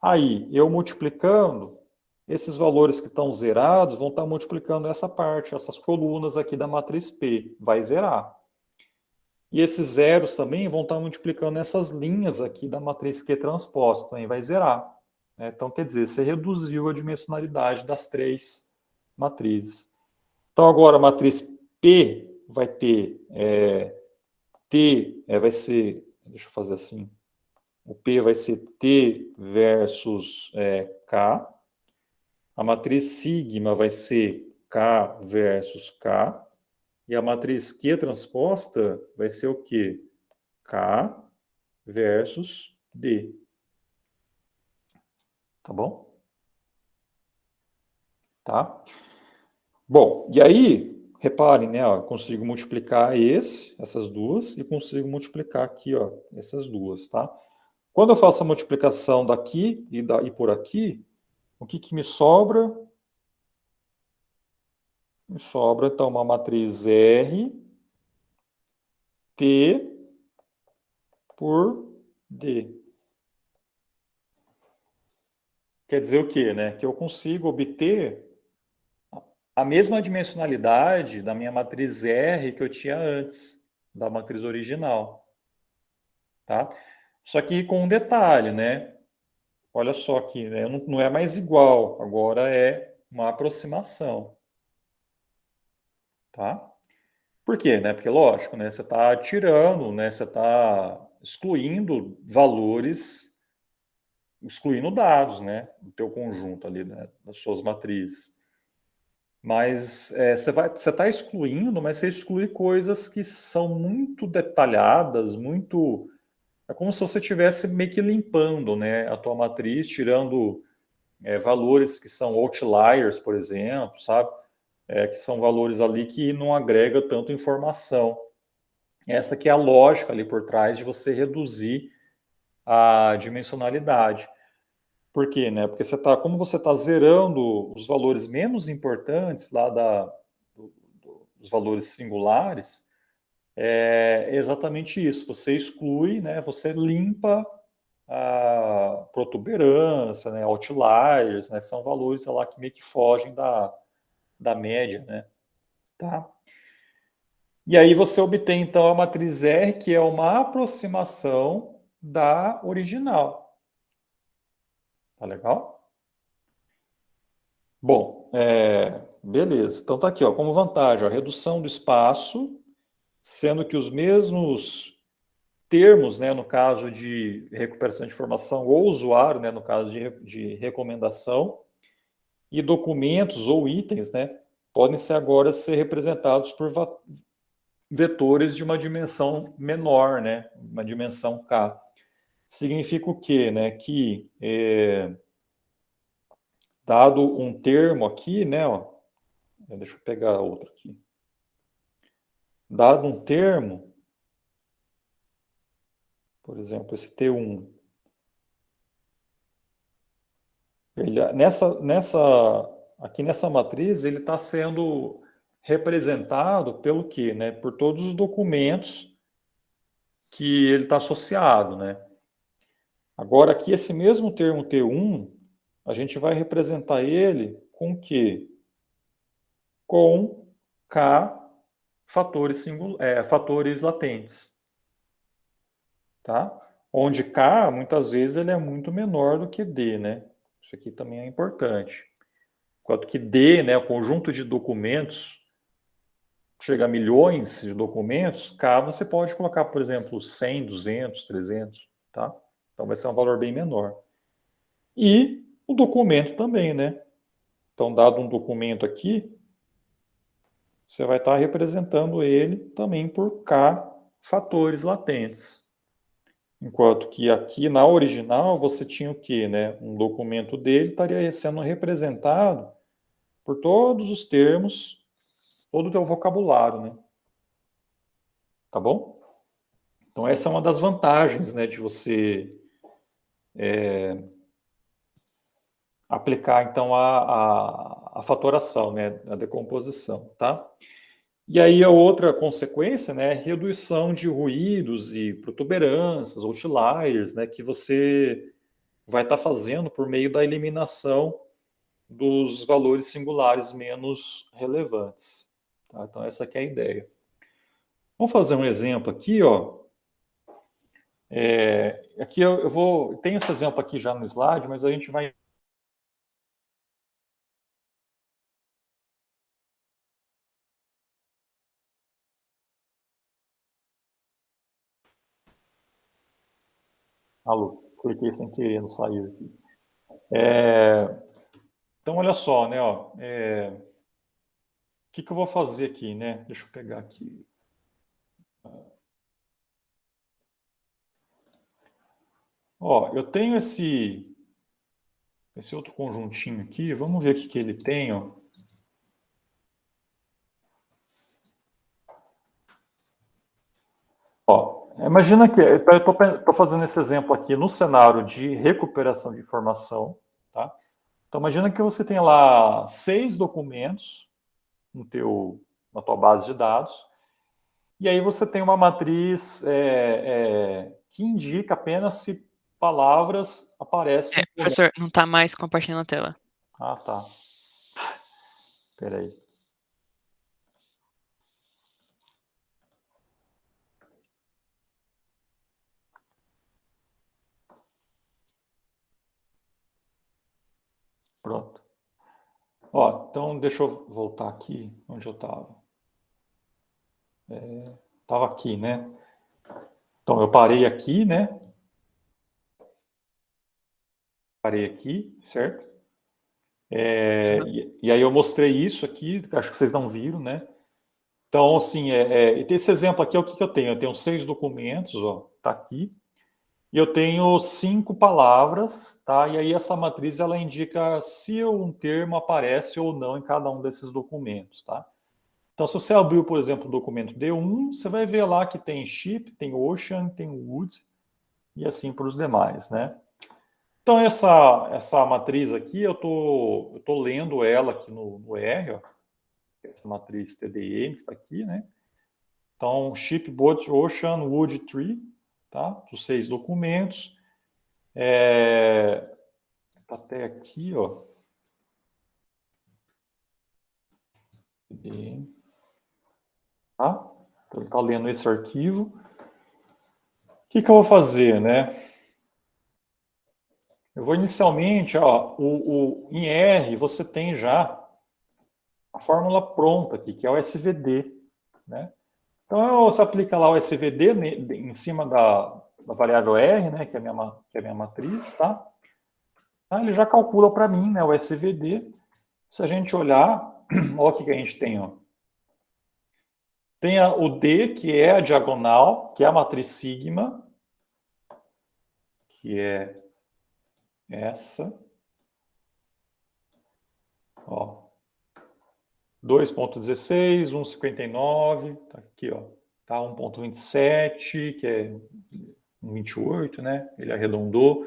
Aí, eu multiplicando, esses valores que estão zerados vão estar multiplicando essa parte, essas colunas aqui da matriz P, vai zerar. E esses zeros também vão estar multiplicando essas linhas aqui da matriz Q transposta, também vai zerar. Então, quer dizer, você reduziu a dimensionalidade das três matrizes. Então, agora a matriz P vai ter vai ser, deixa eu fazer assim, o P vai ser T versus K. A matriz sigma vai ser K versus K. E a matriz Q transposta vai ser o quê? K versus D. Tá bom? Tá? Bom, e aí, reparem, né? Ó, eu consigo multiplicar essas duas, e consigo multiplicar aqui, ó, essas duas, tá? Quando eu faço a multiplicação daqui e por aqui, o que me sobra? Me sobra, então, uma matriz R, T por D. Quer dizer o quê, né? Que eu consigo obter a mesma dimensionalidade da minha matriz R que eu tinha antes, da matriz original. Tá? Só que com um detalhe, né? Olha só aqui, né? Não é mais igual, agora é uma aproximação. Tá? Por quê? Né? Porque, lógico, né? Você está tirando, né? Você está excluindo valores, excluindo dados, né? Do teu conjunto ali, né? Das suas matrizes. Mas você está excluindo, mas você exclui coisas que são muito detalhadas, muito... É como se você estivesse meio que limpando, né, a tua matriz, tirando valores que são outliers, por exemplo, sabe? Que são valores ali que não agrega tanto informação. Essa que é a lógica ali por trás de você reduzir a dimensionalidade. Por quê, né? Porque como você está zerando os valores menos importantes lá dos valores singulares, é exatamente isso. Você exclui, né? Você limpa a protuberância, né? Outliers, né? São valores lá que meio que fogem da média, né? Tá? E aí você obtém, então, a matriz R, que é uma aproximação da original. Tá legal? Bom, beleza. Então tá aqui, ó, como vantagem, a redução do espaço, sendo que os mesmos termos, né, no caso de recuperação de informação, ou usuário, né, no caso de recomendação, e documentos ou itens, né, podem agora ser representados por vetores de uma dimensão menor, né, uma dimensão K. Significa o quê? Né, que dado um termo aqui, né? Ó, deixa eu pegar outro aqui. Dado um termo, por exemplo, esse T1, aqui nessa matriz, ele está sendo representado pelo quê? Né? Por todos os documentos que ele está associado, né? Agora, aqui, esse mesmo termo T1, a gente vai representar ele com o quê? Com K fatores latentes. Tá? Onde K, muitas vezes, ele é muito menor do que D, né? Isso aqui também é importante. Enquanto que D, né, o conjunto de documentos, chega a milhões de documentos, K você pode colocar, por exemplo, 100, 200, 300, tá? Então vai ser um valor bem menor. E o documento também, né? Então, dado um documento aqui, você vai estar representando ele também por K fatores latentes. Enquanto que aqui na original você tinha o quê, né? Um documento dele estaria sendo representado por todos os termos, todo o teu vocabulário, né? Tá bom? Então essa é uma das vantagens, né, de você aplicar então a fatoração, né, a decomposição, tá? E aí a outra consequência, né, é redução de ruídos e protuberâncias, outliers, né, que você vai estar fazendo por meio da eliminação dos valores singulares menos relevantes. Tá? Então essa aqui é a ideia. Vamos fazer um exemplo aqui, ó. Aqui tem esse exemplo aqui já no slide, mas a gente vai... Alô, cliquei sem querer, não saiu aqui. Então, olha só, né, ó, o que eu vou fazer aqui, né? Deixa eu pegar aqui. Ó, eu tenho esse outro conjuntinho aqui, vamos ver o que ele tem, ó. Ó, imagina que eu estou fazendo esse exemplo aqui no cenário de recuperação de informação, tá? Então, imagina que você tem lá 6 documentos na tua base de dados, e aí você tem uma matriz que indica apenas se palavras aparecem... Professor, não está mais compartilhando a tela. Ah, tá. Espera aí. Pronto. Ó, então deixa eu voltar aqui onde eu estava. Estava aqui, né? Então eu parei aqui, né? Parei aqui, certo? E aí eu mostrei isso aqui, acho que vocês não viram, né? Então, assim, esse exemplo aqui é o que eu tenho. Eu tenho 6 documentos, ó, tá aqui. E eu tenho 5 palavras, tá? E aí essa matriz, ela indica se um termo aparece ou não em cada um desses documentos, tá? Então, se você abriu, por exemplo, o documento D1, você vai ver lá que tem ship, tem ocean, tem wood, e assim para os demais, né? Então, essa matriz aqui, eu tô lendo ela aqui no R, ó, essa matriz TDM que está aqui, né? Então, ship, boat, ocean, wood, tree, tá? Os 6 documentos. Até aqui, ó. TDM. Tá? Então, ele está lendo esse arquivo. O que eu vou fazer, né? Eu vou inicialmente, ó, em R você tem já a fórmula pronta aqui, que é o SVD, né? Então você aplica lá o SVD em cima da variável R, né, que é a minha matriz, tá? Ele já calcula para mim, né, o SVD. Se a gente olhar, olha o que a gente tem, ó. Tem o D, que é a diagonal, que é a matriz sigma, que é essa. 2.16, 1.59, tá aqui, ó, tá 1.27, que é 1.28, né? Ele arredondou.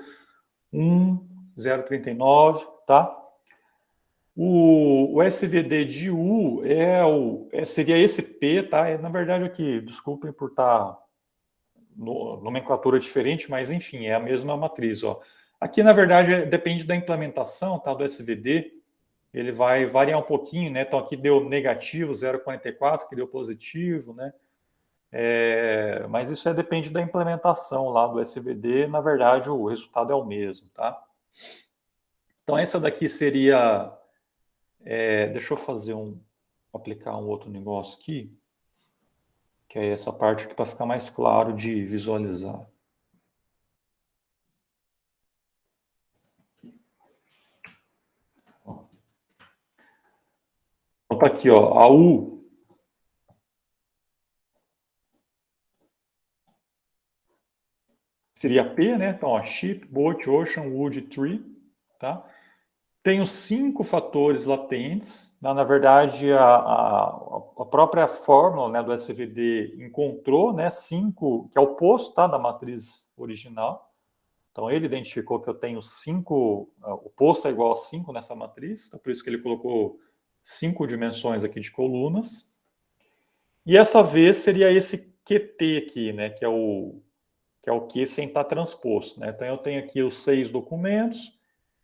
0.39, tá? O SVD de U seria esse P, tá? Na verdade aqui, desculpem por estar nomenclatura diferente, mas enfim, é a mesma matriz, ó. Aqui, na verdade, depende da implementação, tá? Do SVD, ele vai variar um pouquinho, né? Então aqui deu negativo, 0,44, que deu positivo, né? Mas isso depende da implementação lá do SVD, na verdade o resultado é o mesmo, tá? Então essa daqui seria, deixa eu aplicar um outro negócio aqui, que é essa parte aqui para ficar mais claro de visualizar. Então tá aqui, ó, a U seria P, né? Então, ó, Ship, Boat, Ocean, Wood, Tree, tá? Tenho 5 fatores latentes. Na verdade, a própria fórmula, né, do SVD encontrou, né, 5, que é o oposto, tá, da matriz original. Então, ele identificou que eu tenho 5, o posto é igual a 5 nessa matriz, então por isso que ele colocou 5 dimensões aqui de colunas. E essa V seria esse QT aqui, né, que é o Q sem estar transposto, né? Então, eu tenho aqui os 6 documentos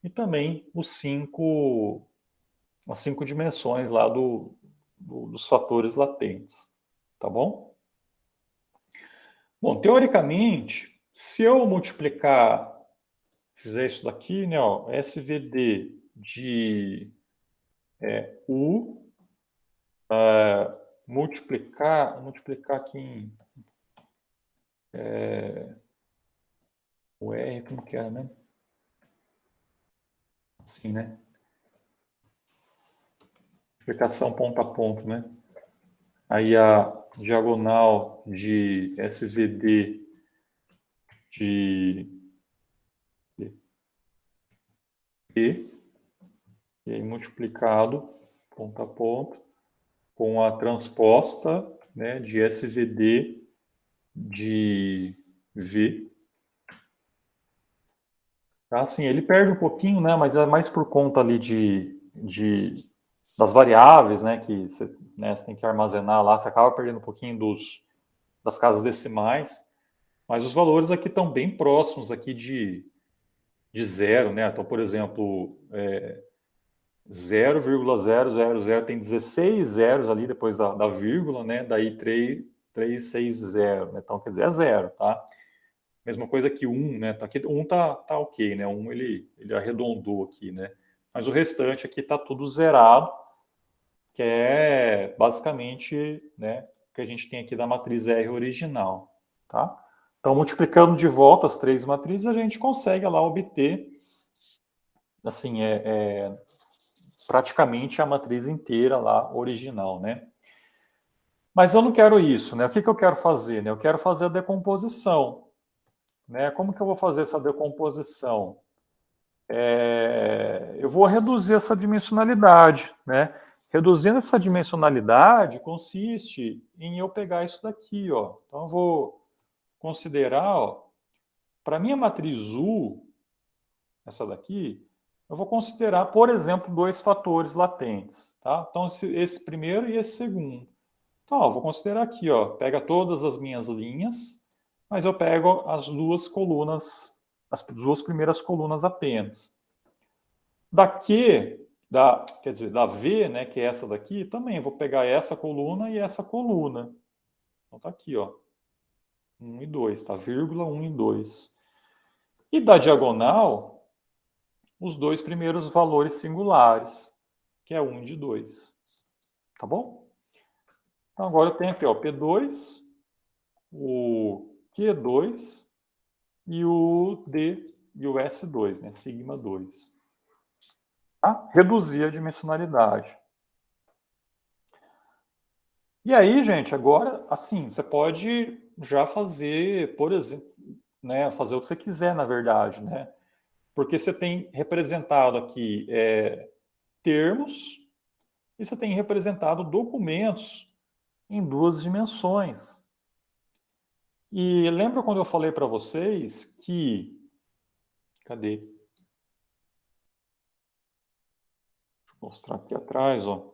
e também as 5 dimensões lá dos fatores latentes, tá bom? Bom, teoricamente, se eu fizer isso daqui, né, ó, SVD de U, multiplicar aqui em o R, como que era, né? Assim, né? Multiplicação ponto a ponto, né? Aí a diagonal de SVD de E, e aí multiplicado ponto a ponto com a transposta, né, de SVD de V. Tá? Assim, ele perde um pouquinho, né, mas é mais por conta ali das variáveis, né, que você tem que armazenar lá, você acaba perdendo um pouquinho das casas decimais, mas os valores aqui estão bem próximos aqui de zero, né? Então, por exemplo, 0,000 tem 16 zeros ali depois da vírgula, né? Daí 360, né? Então, quer dizer, é zero, tá? Mesma coisa que 1, né? Aqui 1 tá ok, né? 1 ele arredondou aqui, né? Mas o restante aqui tá tudo zerado, que é basicamente, né, o que a gente tem aqui da matriz R original, tá? Então, multiplicando de volta as 3 matrizes, a gente consegue lá obter, assim, praticamente a matriz inteira lá original, né? Mas eu não quero isso, né? O que eu quero fazer? Né? Eu quero fazer a decomposição, né? Como que eu vou fazer essa decomposição? Eu vou reduzir essa dimensionalidade, né? Reduzindo essa dimensionalidade consiste em eu pegar isso daqui, ó. Então eu vou considerar, ó, para minha matriz U, essa daqui, eu vou considerar, por exemplo, 2 fatores latentes, tá? Então esse primeiro e esse segundo. Então, ó, vou considerar aqui, ó, pega todas as minhas linhas, mas eu pego as 2 colunas, as 2 primeiras colunas apenas. Quer dizer, da V, né, que é essa daqui, também vou pegar essa coluna e essa coluna. Então tá aqui, ó. 1 e 2, tá? Vírgula 1 e 2. E da diagonal, os 2 primeiros valores singulares, que é 1 de 2. Tá bom? Então agora eu tenho aqui, ó, P2, o Q2 e o D e o S2, né? Sigma 2. Tá? Reduzir a dimensionalidade. E aí, gente, agora, assim, você pode já fazer, por exemplo, né, fazer o que você quiser, na verdade, né? Porque você tem representado aqui termos, e você tem representado documentos em 2 dimensões. E lembra quando eu falei para vocês que... Cadê? Deixa eu mostrar aqui atrás, ó.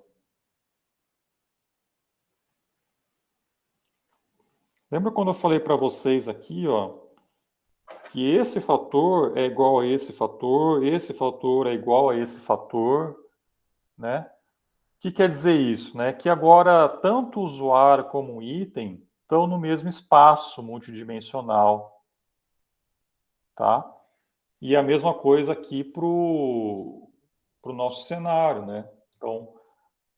Lembra quando eu falei para vocês aqui, ó, que esse fator é igual a esse fator é igual a esse fator, né? O que quer dizer isso, né? Que agora tanto o usuário como o item estão no mesmo espaço multidimensional, tá? E a mesma coisa aqui para o nosso cenário, né? Então,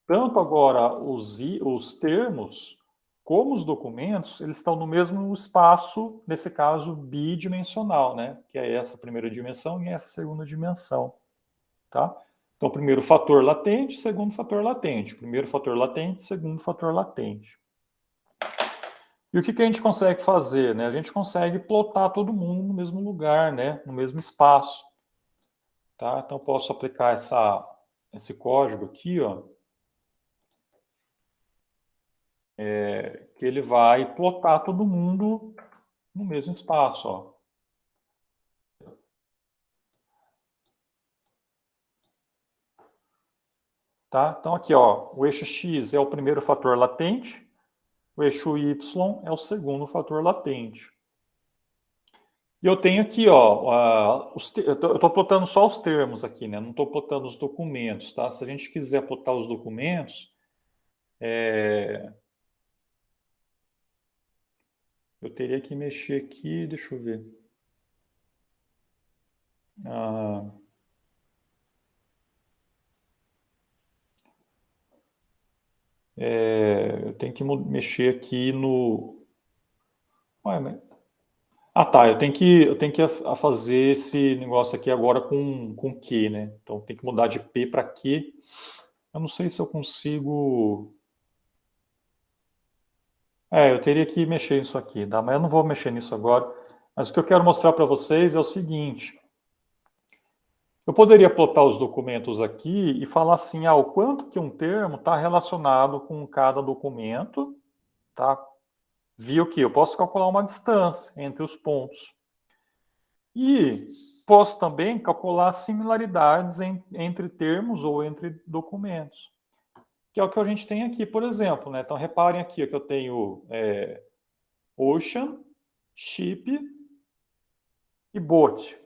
tanto agora os termos como os documentos, eles estão no mesmo espaço, nesse caso, bidimensional, né? Que é essa primeira dimensão e essa segunda dimensão, tá? Então, primeiro fator latente, segundo fator latente. Primeiro fator latente, segundo fator latente. E o que a gente consegue fazer, né? A gente consegue plotar todo mundo no mesmo lugar, né? No mesmo espaço, tá? Então, eu posso aplicar esse código aqui, ó. Que ele vai plotar todo mundo no mesmo espaço, ó. Tá? Então aqui, ó, o eixo X é o primeiro fator latente, o eixo Y é o segundo fator latente. E eu tenho aqui, ó, eu estou plotando só os termos aqui, né? Não estou plotando os documentos, tá? Se a gente quiser plotar os documentos, eu teria que mexer aqui, deixa eu ver. Eu tenho que mexer aqui no... Ué, mas... Ah, tá, eu tenho que fazer esse negócio aqui agora com Q, né? Então tem que mudar de P para Q. Eu não sei se eu consigo... eu teria que mexer nisso aqui, tá? Mas eu não vou mexer nisso agora. Mas o que eu quero mostrar para vocês é o seguinte. Eu poderia plotar os documentos aqui e falar assim, o quanto que um termo está relacionado com cada documento, tá? Via o quê? Eu posso calcular uma distância entre os pontos. E posso também calcular similaridades entre termos ou entre documentos. Que é o que a gente tem aqui, por exemplo, né? Então, reparem aqui que eu tenho ocean, ship e boat,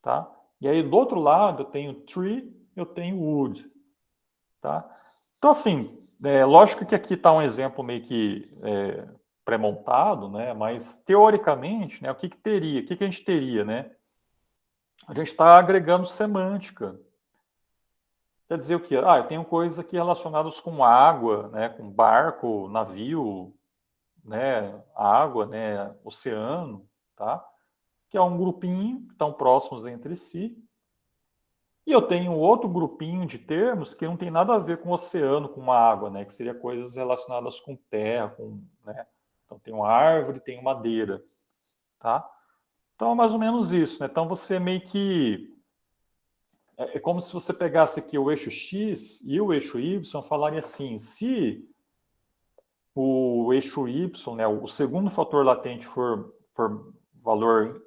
tá? E aí, do outro lado, eu tenho tree, eu tenho wood, tá? Então, assim, lógico que aqui está um exemplo meio que pré-montado, né? Mas, teoricamente, né, o que teria? O que a gente teria, né? A gente está agregando semântica. Quer dizer o quê? Eu tenho coisas aqui relacionadas com água, né, com barco, navio, né, água, né, oceano, tá? Que é um grupinho que estão próximos entre si. E eu tenho outro grupinho de termos que não tem nada a ver com oceano, com água, né, que seria coisas relacionadas com terra, né? Então tem uma árvore, tem madeira, tá? Então é mais ou menos isso, né? Então você meio que... É como se você pegasse aqui o eixo X e o eixo Y falaria assim, se o eixo Y, né, o segundo fator latente for valor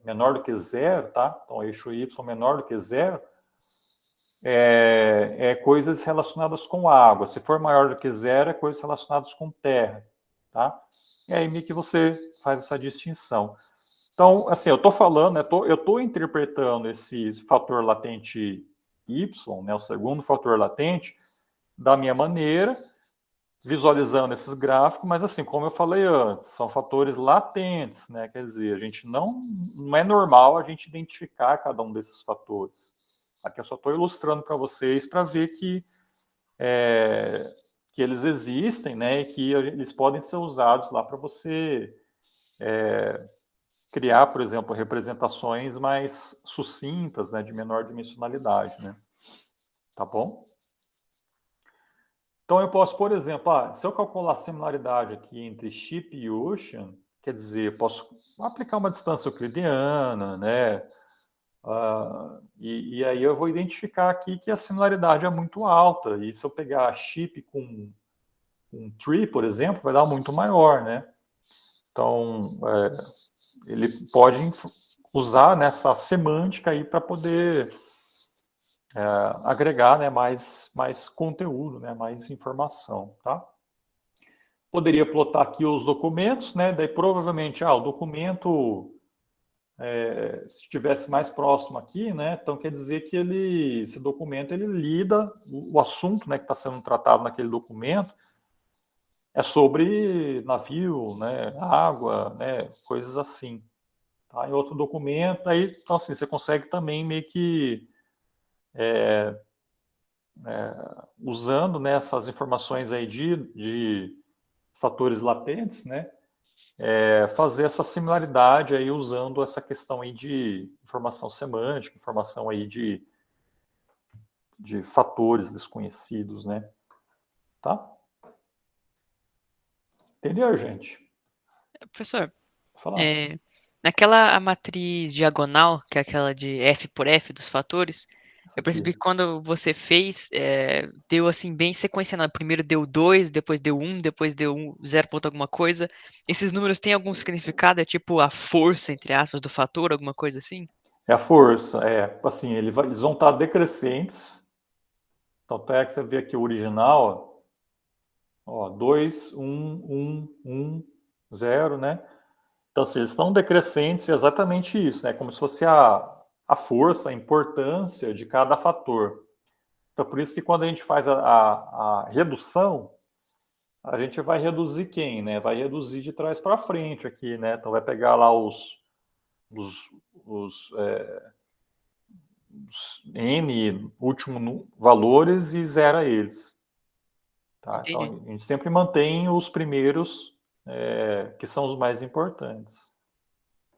menor do que zero, tá? Então, o eixo Y menor do que zero, coisas relacionadas com água. Se for maior do que zero, é coisas relacionadas com terra, tá? E aí meio que você faz essa distinção. Então, assim, eu estou falando, eu estou interpretando esse fator latente Y, né, o segundo fator latente, da minha maneira, visualizando esses gráficos, mas assim, como eu falei antes, são fatores latentes, né? Quer dizer, a gente não é normal a gente identificar cada um desses fatores. Aqui eu só estou ilustrando para vocês para ver que eles existem, né? E que eles podem ser usados lá para você criar, por exemplo, representações mais sucintas, né? De menor dimensionalidade, né? Tá bom? Então, eu posso, por exemplo, se eu calcular a similaridade aqui entre ship e ocean, quer dizer, eu posso aplicar uma distância euclidiana, né? E aí eu vou identificar aqui que a similaridade é muito alta. E se eu pegar chip com tree, por exemplo, vai dar muito maior, né? Então, ele pode usar nessa semântica aí para poder agregar, né, mais conteúdo, né, mais informação, tá? Poderia plotar aqui os documentos, né? Daí provavelmente, o documento, se estivesse mais próximo aqui, né? Então quer dizer que esse documento ele lida o assunto, né, que está sendo tratado naquele documento é sobre navio, né, água, né, coisas assim. Tá? Em outro documento, aí, então assim, você consegue também meio que usando, né, essas informações aí de fatores latentes, né, fazer essa similaridade aí usando essa questão aí de informação semântica, informação aí de fatores desconhecidos, né? Tá? Entendeu, gente? Professor, Vou falar. naquela a matriz diagonal, que é aquela de F por F dos fatores, eu percebi que quando você fez, deu assim bem sequenciado. Primeiro deu 2, depois deu 1, depois deu 0 ponto alguma coisa. Esses números têm algum significado? É tipo a força, entre aspas, do fator, alguma coisa assim? É a força, assim, eles vão estar decrescentes. Então, até que você vê aqui o original, ó, 2, 1, 1, 1, 0, né? Então, assim, eles estão decrescentes, é exatamente isso, né? Como se fosse a força, a importância de cada fator. Então, por isso que quando a gente faz a redução, a gente vai reduzir quem, né? Vai reduzir de trás para frente aqui, né? Então, vai pegar lá os N últimos valores e zera eles. Tá? Então, Entendi. a gente sempre mantém os primeiros, que são os mais importantes.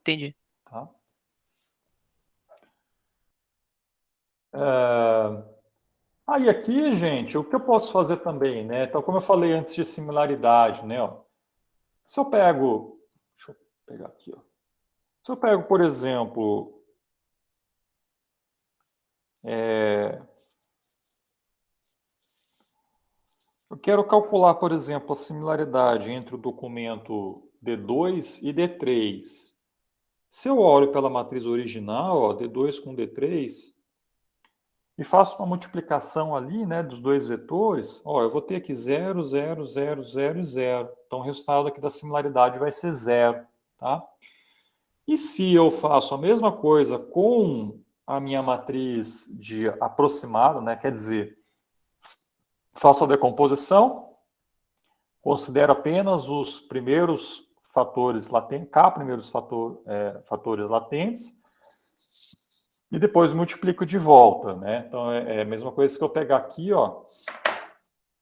Entendi. Tá? E aqui, gente, o que eu posso fazer também, né? Então, como eu falei antes de similaridade, né? Ó, se eu pego, deixa eu pegar aqui, ó. Se eu pego, por exemplo, eu quero calcular, por exemplo, a similaridade entre o documento D2 e D3. Se eu olho pela matriz original, ó, D2 com D3, e faço uma multiplicação ali, né, dos dois vetores, ó, eu vou ter aqui 0, 0, 0, 0 e 0. Então, o resultado aqui da similaridade vai ser 0. Tá? E se eu faço a mesma coisa com a minha matriz de aproximada, né, quer dizer, faço a decomposição, considero apenas os primeiros fatores latentes, primeiros fatores latentes, e depois multiplico de volta, né? Então, é a mesma coisa que eu pegar aqui, ó,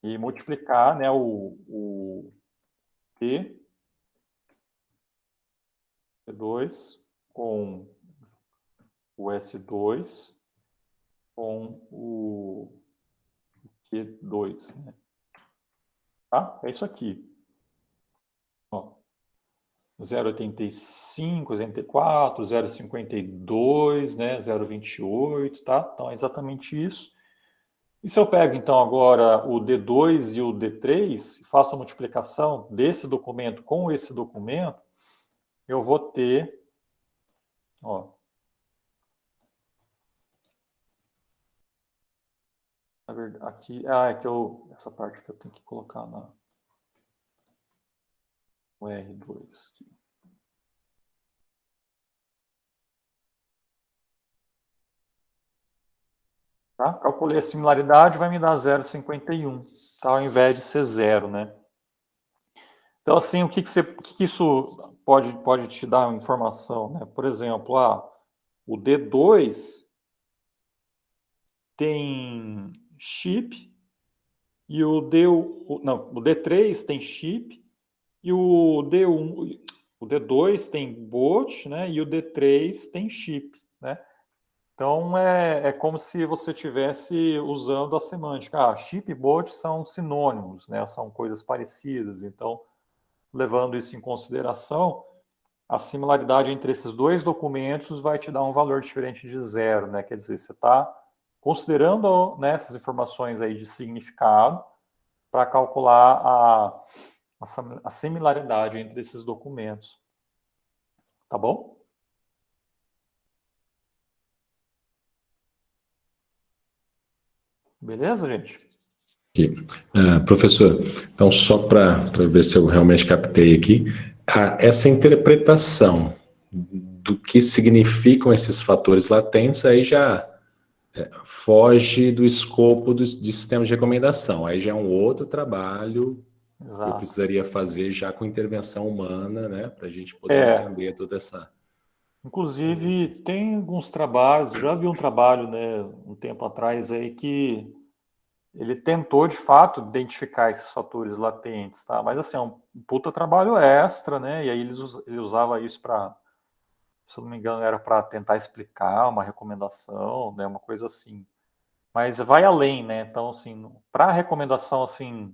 e multiplicar, né, o P2 com o S2 com o Q2, né? Tá? É isso aqui. Ó, 0,85, 0,84, 0,52, né? 0,28, tá? Então é exatamente isso. E se eu pego, então, agora o D2 e o D3, faço a multiplicação desse documento com esse documento, eu vou ter, ó, na verdade, aqui, é que essa parte que eu tenho que colocar no R2 aqui. Tá? Calculei a similaridade, vai me dar 0,51, tá? Ao invés de ser 0, né? Então, assim, o que isso pode te dar informação, né? Por exemplo, o D2 tem chip e o D3 tem chip e o D2 tem boot, né? E o D3 tem chip, né? Então, é como se você estivesse usando a semântica. Chip e bot são sinônimos, né? São coisas parecidas. Então, levando isso em consideração, a similaridade entre esses dois documentos vai te dar um valor diferente de 0, né? Quer dizer, você está considerando, né, essas informações aí de significado para calcular a similaridade entre esses documentos. Tá bom? Beleza, gente? Aqui. Professor, então só para ver se eu realmente captei aqui, essa interpretação do que significam esses fatores latentes aí já foge do escopo de sistemas de recomendação, aí já é um outro trabalho que eu Exato. precisaria fazer já com intervenção humana, né, para a gente poder entender toda essa... Inclusive, tem alguns trabalhos, já vi um trabalho, né, um tempo atrás aí, que ele tentou, de fato, identificar esses fatores latentes, tá? Mas, assim, é um puta trabalho extra, né? E aí ele usava isso para, se eu não me engano, era para tentar explicar uma recomendação, né? Uma coisa assim. Mas vai além, né? Então, assim, para a recomendação, assim,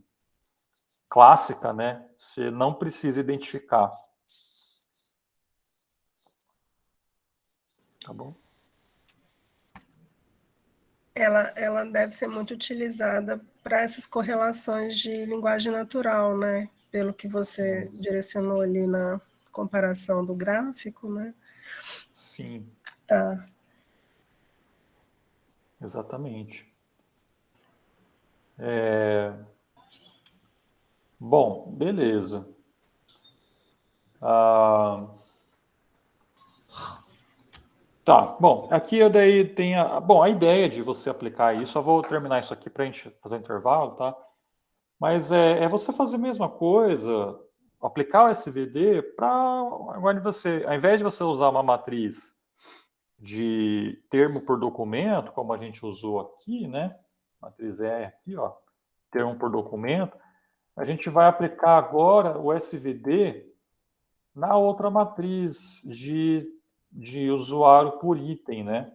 clássica, né? Você não precisa identificar. Tá bom? Ela deve ser muito utilizada para essas correlações de linguagem natural, né? Pelo que você direcionou ali na comparação do gráfico, né? Sim. Tá. Exatamente. Bom, beleza. Tá, bom, aqui eu daí tenho a ideia de você aplicar isso, só vou terminar isso aqui para a gente fazer um intervalo, tá? Mas é você fazer a mesma coisa, aplicar o SVD para, agora você, ao invés de você usar uma matriz de termo por documento, como a gente usou aqui, né? Matriz R aqui, ó, termo por documento, a gente vai aplicar agora o SVD na outra matriz de usuário por item, né?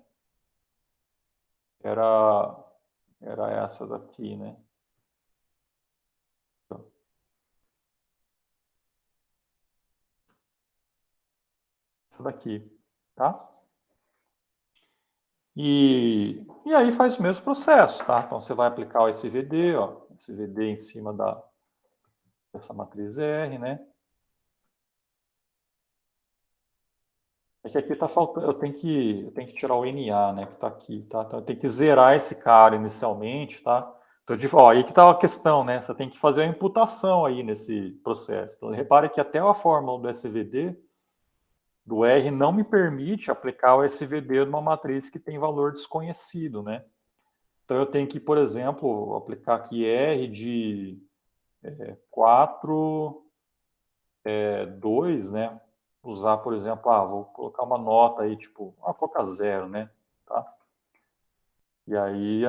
Era essa daqui, né? Essa daqui, tá? E aí faz o mesmo processo, tá? Então você vai aplicar o SVD, ó, SVD em cima dessa matriz R, né? É que aqui tá faltando, eu tenho que tirar o NA, né, que tá aqui, tá? Então eu tenho que zerar esse cara inicialmente, tá? Então, aí que tá a questão, né? Você tem que fazer a imputação aí nesse processo. Então, repare que até a fórmula do SVD, do R, não me permite aplicar o SVD numa matriz que tem valor desconhecido, né? Então eu tenho que, por exemplo, aplicar aqui R de 4, 2, né? Usar, por exemplo, vou colocar uma nota aí, tipo, colocar 0, né? Tá? E aí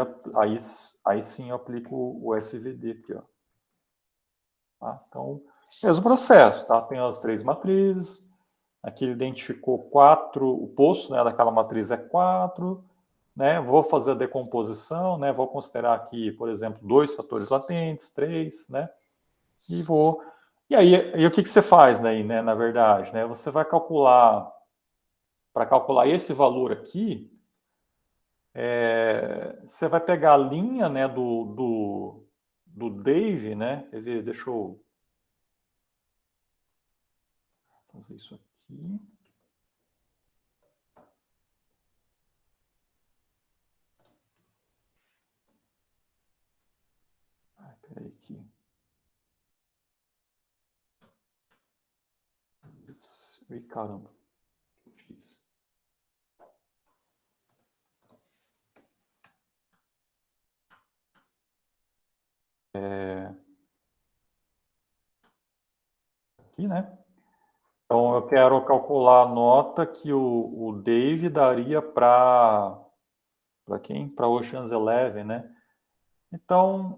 sim eu aplico o SVD aqui, ó. Tá? Então, mesmo processo, tá? Tem as 3 matrizes. Aqui ele identificou 4, o poço, né, daquela matriz é 4, né? Vou fazer a decomposição, né? Vou considerar aqui, por exemplo, 2 fatores latentes, 3, né? E aí o que você faz, né, na verdade, né? Você vai calcular, para calcular esse valor aqui, você vai pegar a linha, né, do Dave, né? Quer ver? Deixa eu fazer isso aqui. Peraí aqui. Ih, caramba, o que eu fiz? Aqui, né? Então eu quero calcular a nota que o Dave daria para quem? Para Ocean's Eleven, né? Então,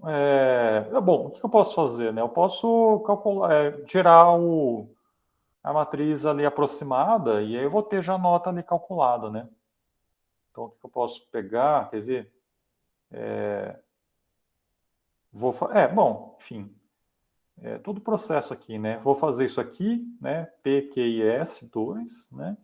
bom, o que eu posso fazer, né? Eu posso calcular, tirar a matriz ali aproximada e aí eu vou ter já a nota ali calculada, né? Então, o que eu posso pegar, quer ver? Bom, enfim. todo o processo aqui, né? Vou fazer isso aqui, né? PQIS2, né?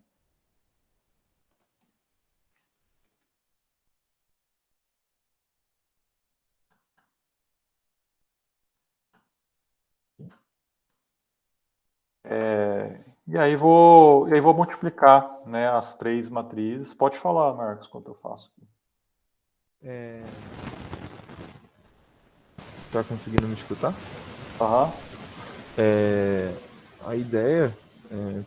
E aí vou multiplicar, né, as 3 matrizes. Pode falar, Marcos, quanto eu faço aqui. Tá conseguindo me escutar? Aham. A ideia,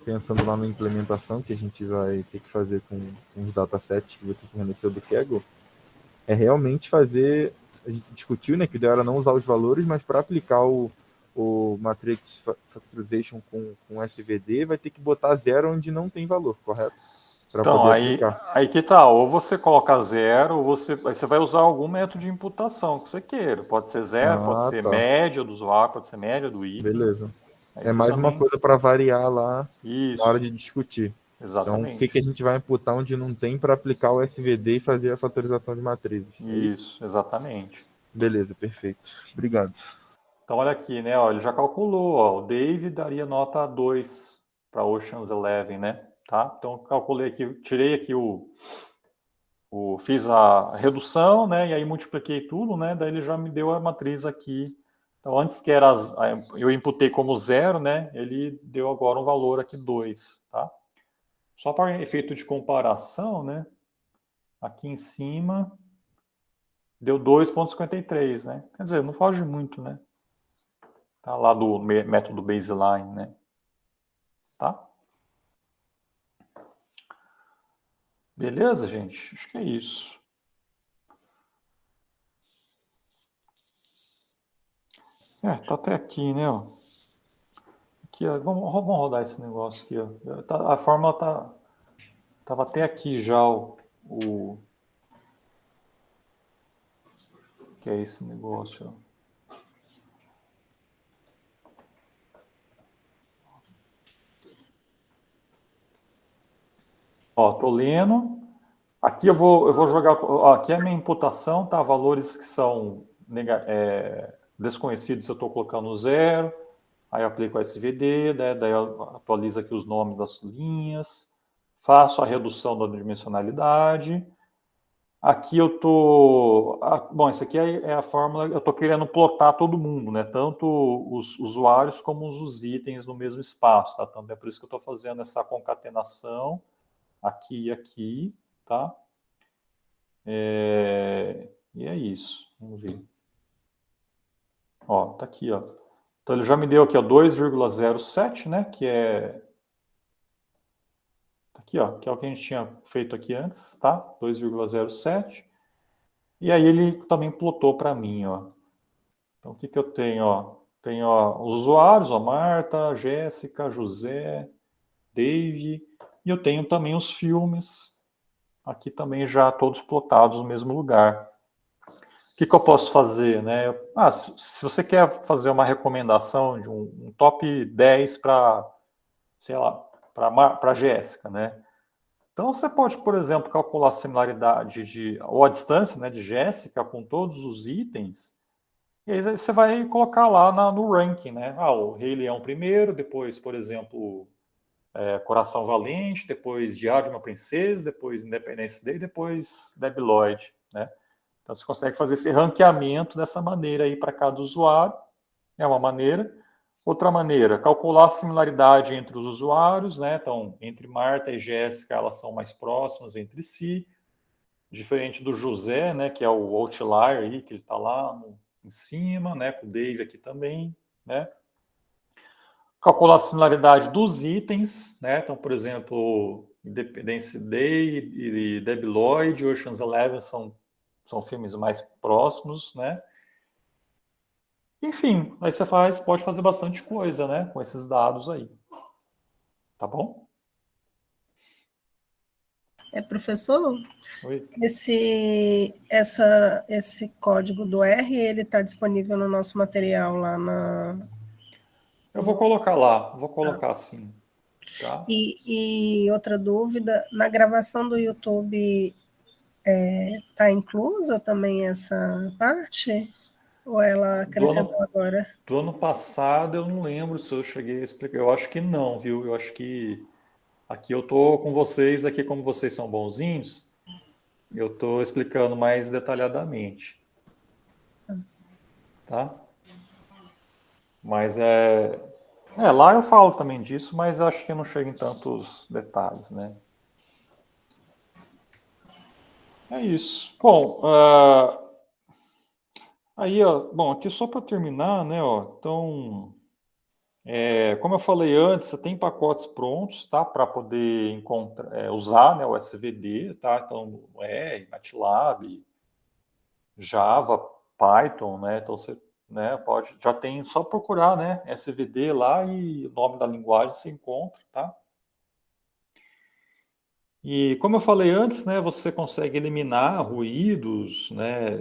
pensando lá na implementação que a gente vai ter que fazer com os datasets que você forneceu do Kaggle, é realmente fazer, a gente discutiu, né, que o ideal era não usar os valores, mas para aplicar o Matrix Factorization com SVD, vai ter que botar 0 onde não tem valor, correto? Para Então, poder aí aplicar. que tá, ou você coloca 0, ou aí você vai usar algum método de imputação que você queira. Pode ser 0, pode ser Tá. média do usuário, pode ser média do item. Beleza. Aí É você mais uma também... coisa para variar lá Isso, na hora de discutir. Então, o exatamente. que a gente vai imputar onde não tem para aplicar o SVD e fazer a fatorização de matrizes? Isso, exatamente. Beleza, perfeito. Obrigado. Então, olha aqui, né? Ó, ele já calculou, ó, o Dave daria nota 2 para Ocean's 11, né? Tá? Então, calculei aqui, tirei aqui fiz a redução, né? E aí multipliquei tudo, né? Daí ele já me deu a matriz aqui. Então, antes que era, eu imputei como 0, né? Ele deu agora um valor aqui 2, tá? Só para efeito de comparação, né? Aqui em cima deu 2,53, né? Quer dizer, não foge muito, né? Tá lá do método baseline, né? Tá? Beleza, gente? Acho que é isso. Tá até aqui, né? Ó. Aqui, ó, vamos rodar esse negócio aqui, ó. A fórmula tava até aqui já que é esse negócio, ó. Ó, tô lendo. Aqui eu vou jogar. Ó, aqui é a minha imputação, tá? Valores que são desconhecidos, eu estou colocando 0. Aí eu aplico o SVD, né? Daí eu atualizo aqui os nomes das linhas. Faço a redução da dimensionalidade. Aqui eu tô... bom, isso aqui é a fórmula... Eu estou querendo plotar todo mundo, né? Tanto os usuários como os itens no mesmo espaço, tá? Então é por isso que eu estou fazendo essa concatenação aqui e aqui, tá? E é isso. Vamos ver. Ó, tá aqui, ó. Então ele já me deu aqui, ó, 2,07, né? Que é... Aqui, ó, que é o que a gente tinha feito aqui antes, tá? 2,07. E aí ele também plotou para mim, ó. Então o que eu tenho, ó? Tenho, ó, os usuários, ó, Marta, Jéssica, José, Dave, e eu tenho também os filmes, aqui também já todos plotados no mesmo lugar. O que eu posso fazer, né? Se você quer fazer uma recomendação de um top 10 para, sei lá, para Jéssica, né? Então você pode, por exemplo, calcular a similaridade ou a distância, né, de Jéssica com todos os itens, e aí você vai colocar lá no ranking, né? O Rei Leão primeiro, depois, por exemplo, Coração Valente, depois Diário de uma Princesa, depois Independence Day, depois Debi Lloyd, né? Então você consegue fazer esse ranqueamento dessa maneira aí para cada usuário, é uma maneira. Outra maneira, calcular a similaridade entre os usuários, né? Então, entre Marta e Jéssica, elas são mais próximas entre si, diferente do José, né? Que é o outlier aí, que ele está lá em cima, né? Com o Dave aqui também, né? Calcular a similaridade dos itens, né? Então, por exemplo, Independence Day e Debi Lloyd, Ocean's 11 são filmes mais próximos, né? Enfim, aí você pode fazer bastante coisa, né? Com esses dados aí. Tá bom? Professor, Oi. esse código do R, ele está disponível no nosso material lá na... Eu vou colocar lá, vou colocar assim, tá? E outra dúvida, na gravação do YouTube está inclusa também essa parte? Ou ela acrescentou agora? Do ano passado eu não lembro se eu cheguei a explicar. Eu acho que não, viu? Eu acho que aqui eu tô com vocês, aqui como vocês são bonzinhos, eu tô explicando mais detalhadamente. Tá? Mas lá eu falo também disso, mas acho que não chega em tantos detalhes, né? É isso. Bom, aí, ó, bom, aqui só para terminar, né, ó, então, como eu falei antes, você tem pacotes prontos, tá, para poder encontrar, usar, né, o SVD, tá, então, MATLAB, Java, Python, né, então você, né, já tem, só procurar, né, SVD lá e o nome da linguagem se encontra, tá? E como eu falei antes, né, você consegue eliminar ruídos, né,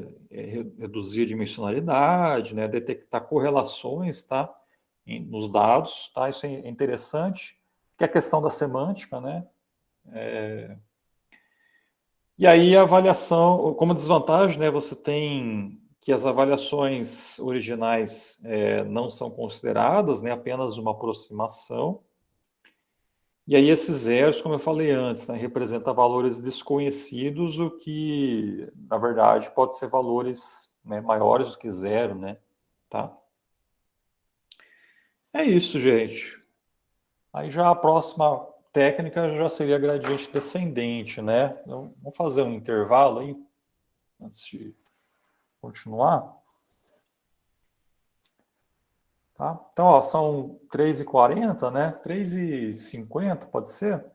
reduzir a dimensionalidade, né, detectar correlações, tá, nos dados, tá? Isso é interessante, que é a questão da semântica, né? E aí a avaliação, como desvantagem, né, você tem que as avaliações originais não são consideradas, né, apenas uma aproximação. E aí esses zeros, como eu falei antes, né, representa valores desconhecidos, o que, na verdade, pode ser valores, né, maiores do que zero, né? Tá? É isso, gente. Aí já a próxima técnica já seria gradiente descendente, né? Então, vamos fazer um intervalo aí, antes de continuar. Tá? Então, ó, são 3h40, né? 3h50, pode ser?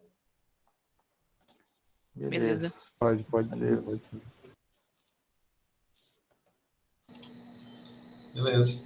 Beleza. Pode Valeu. ser, pode ser. Beleza.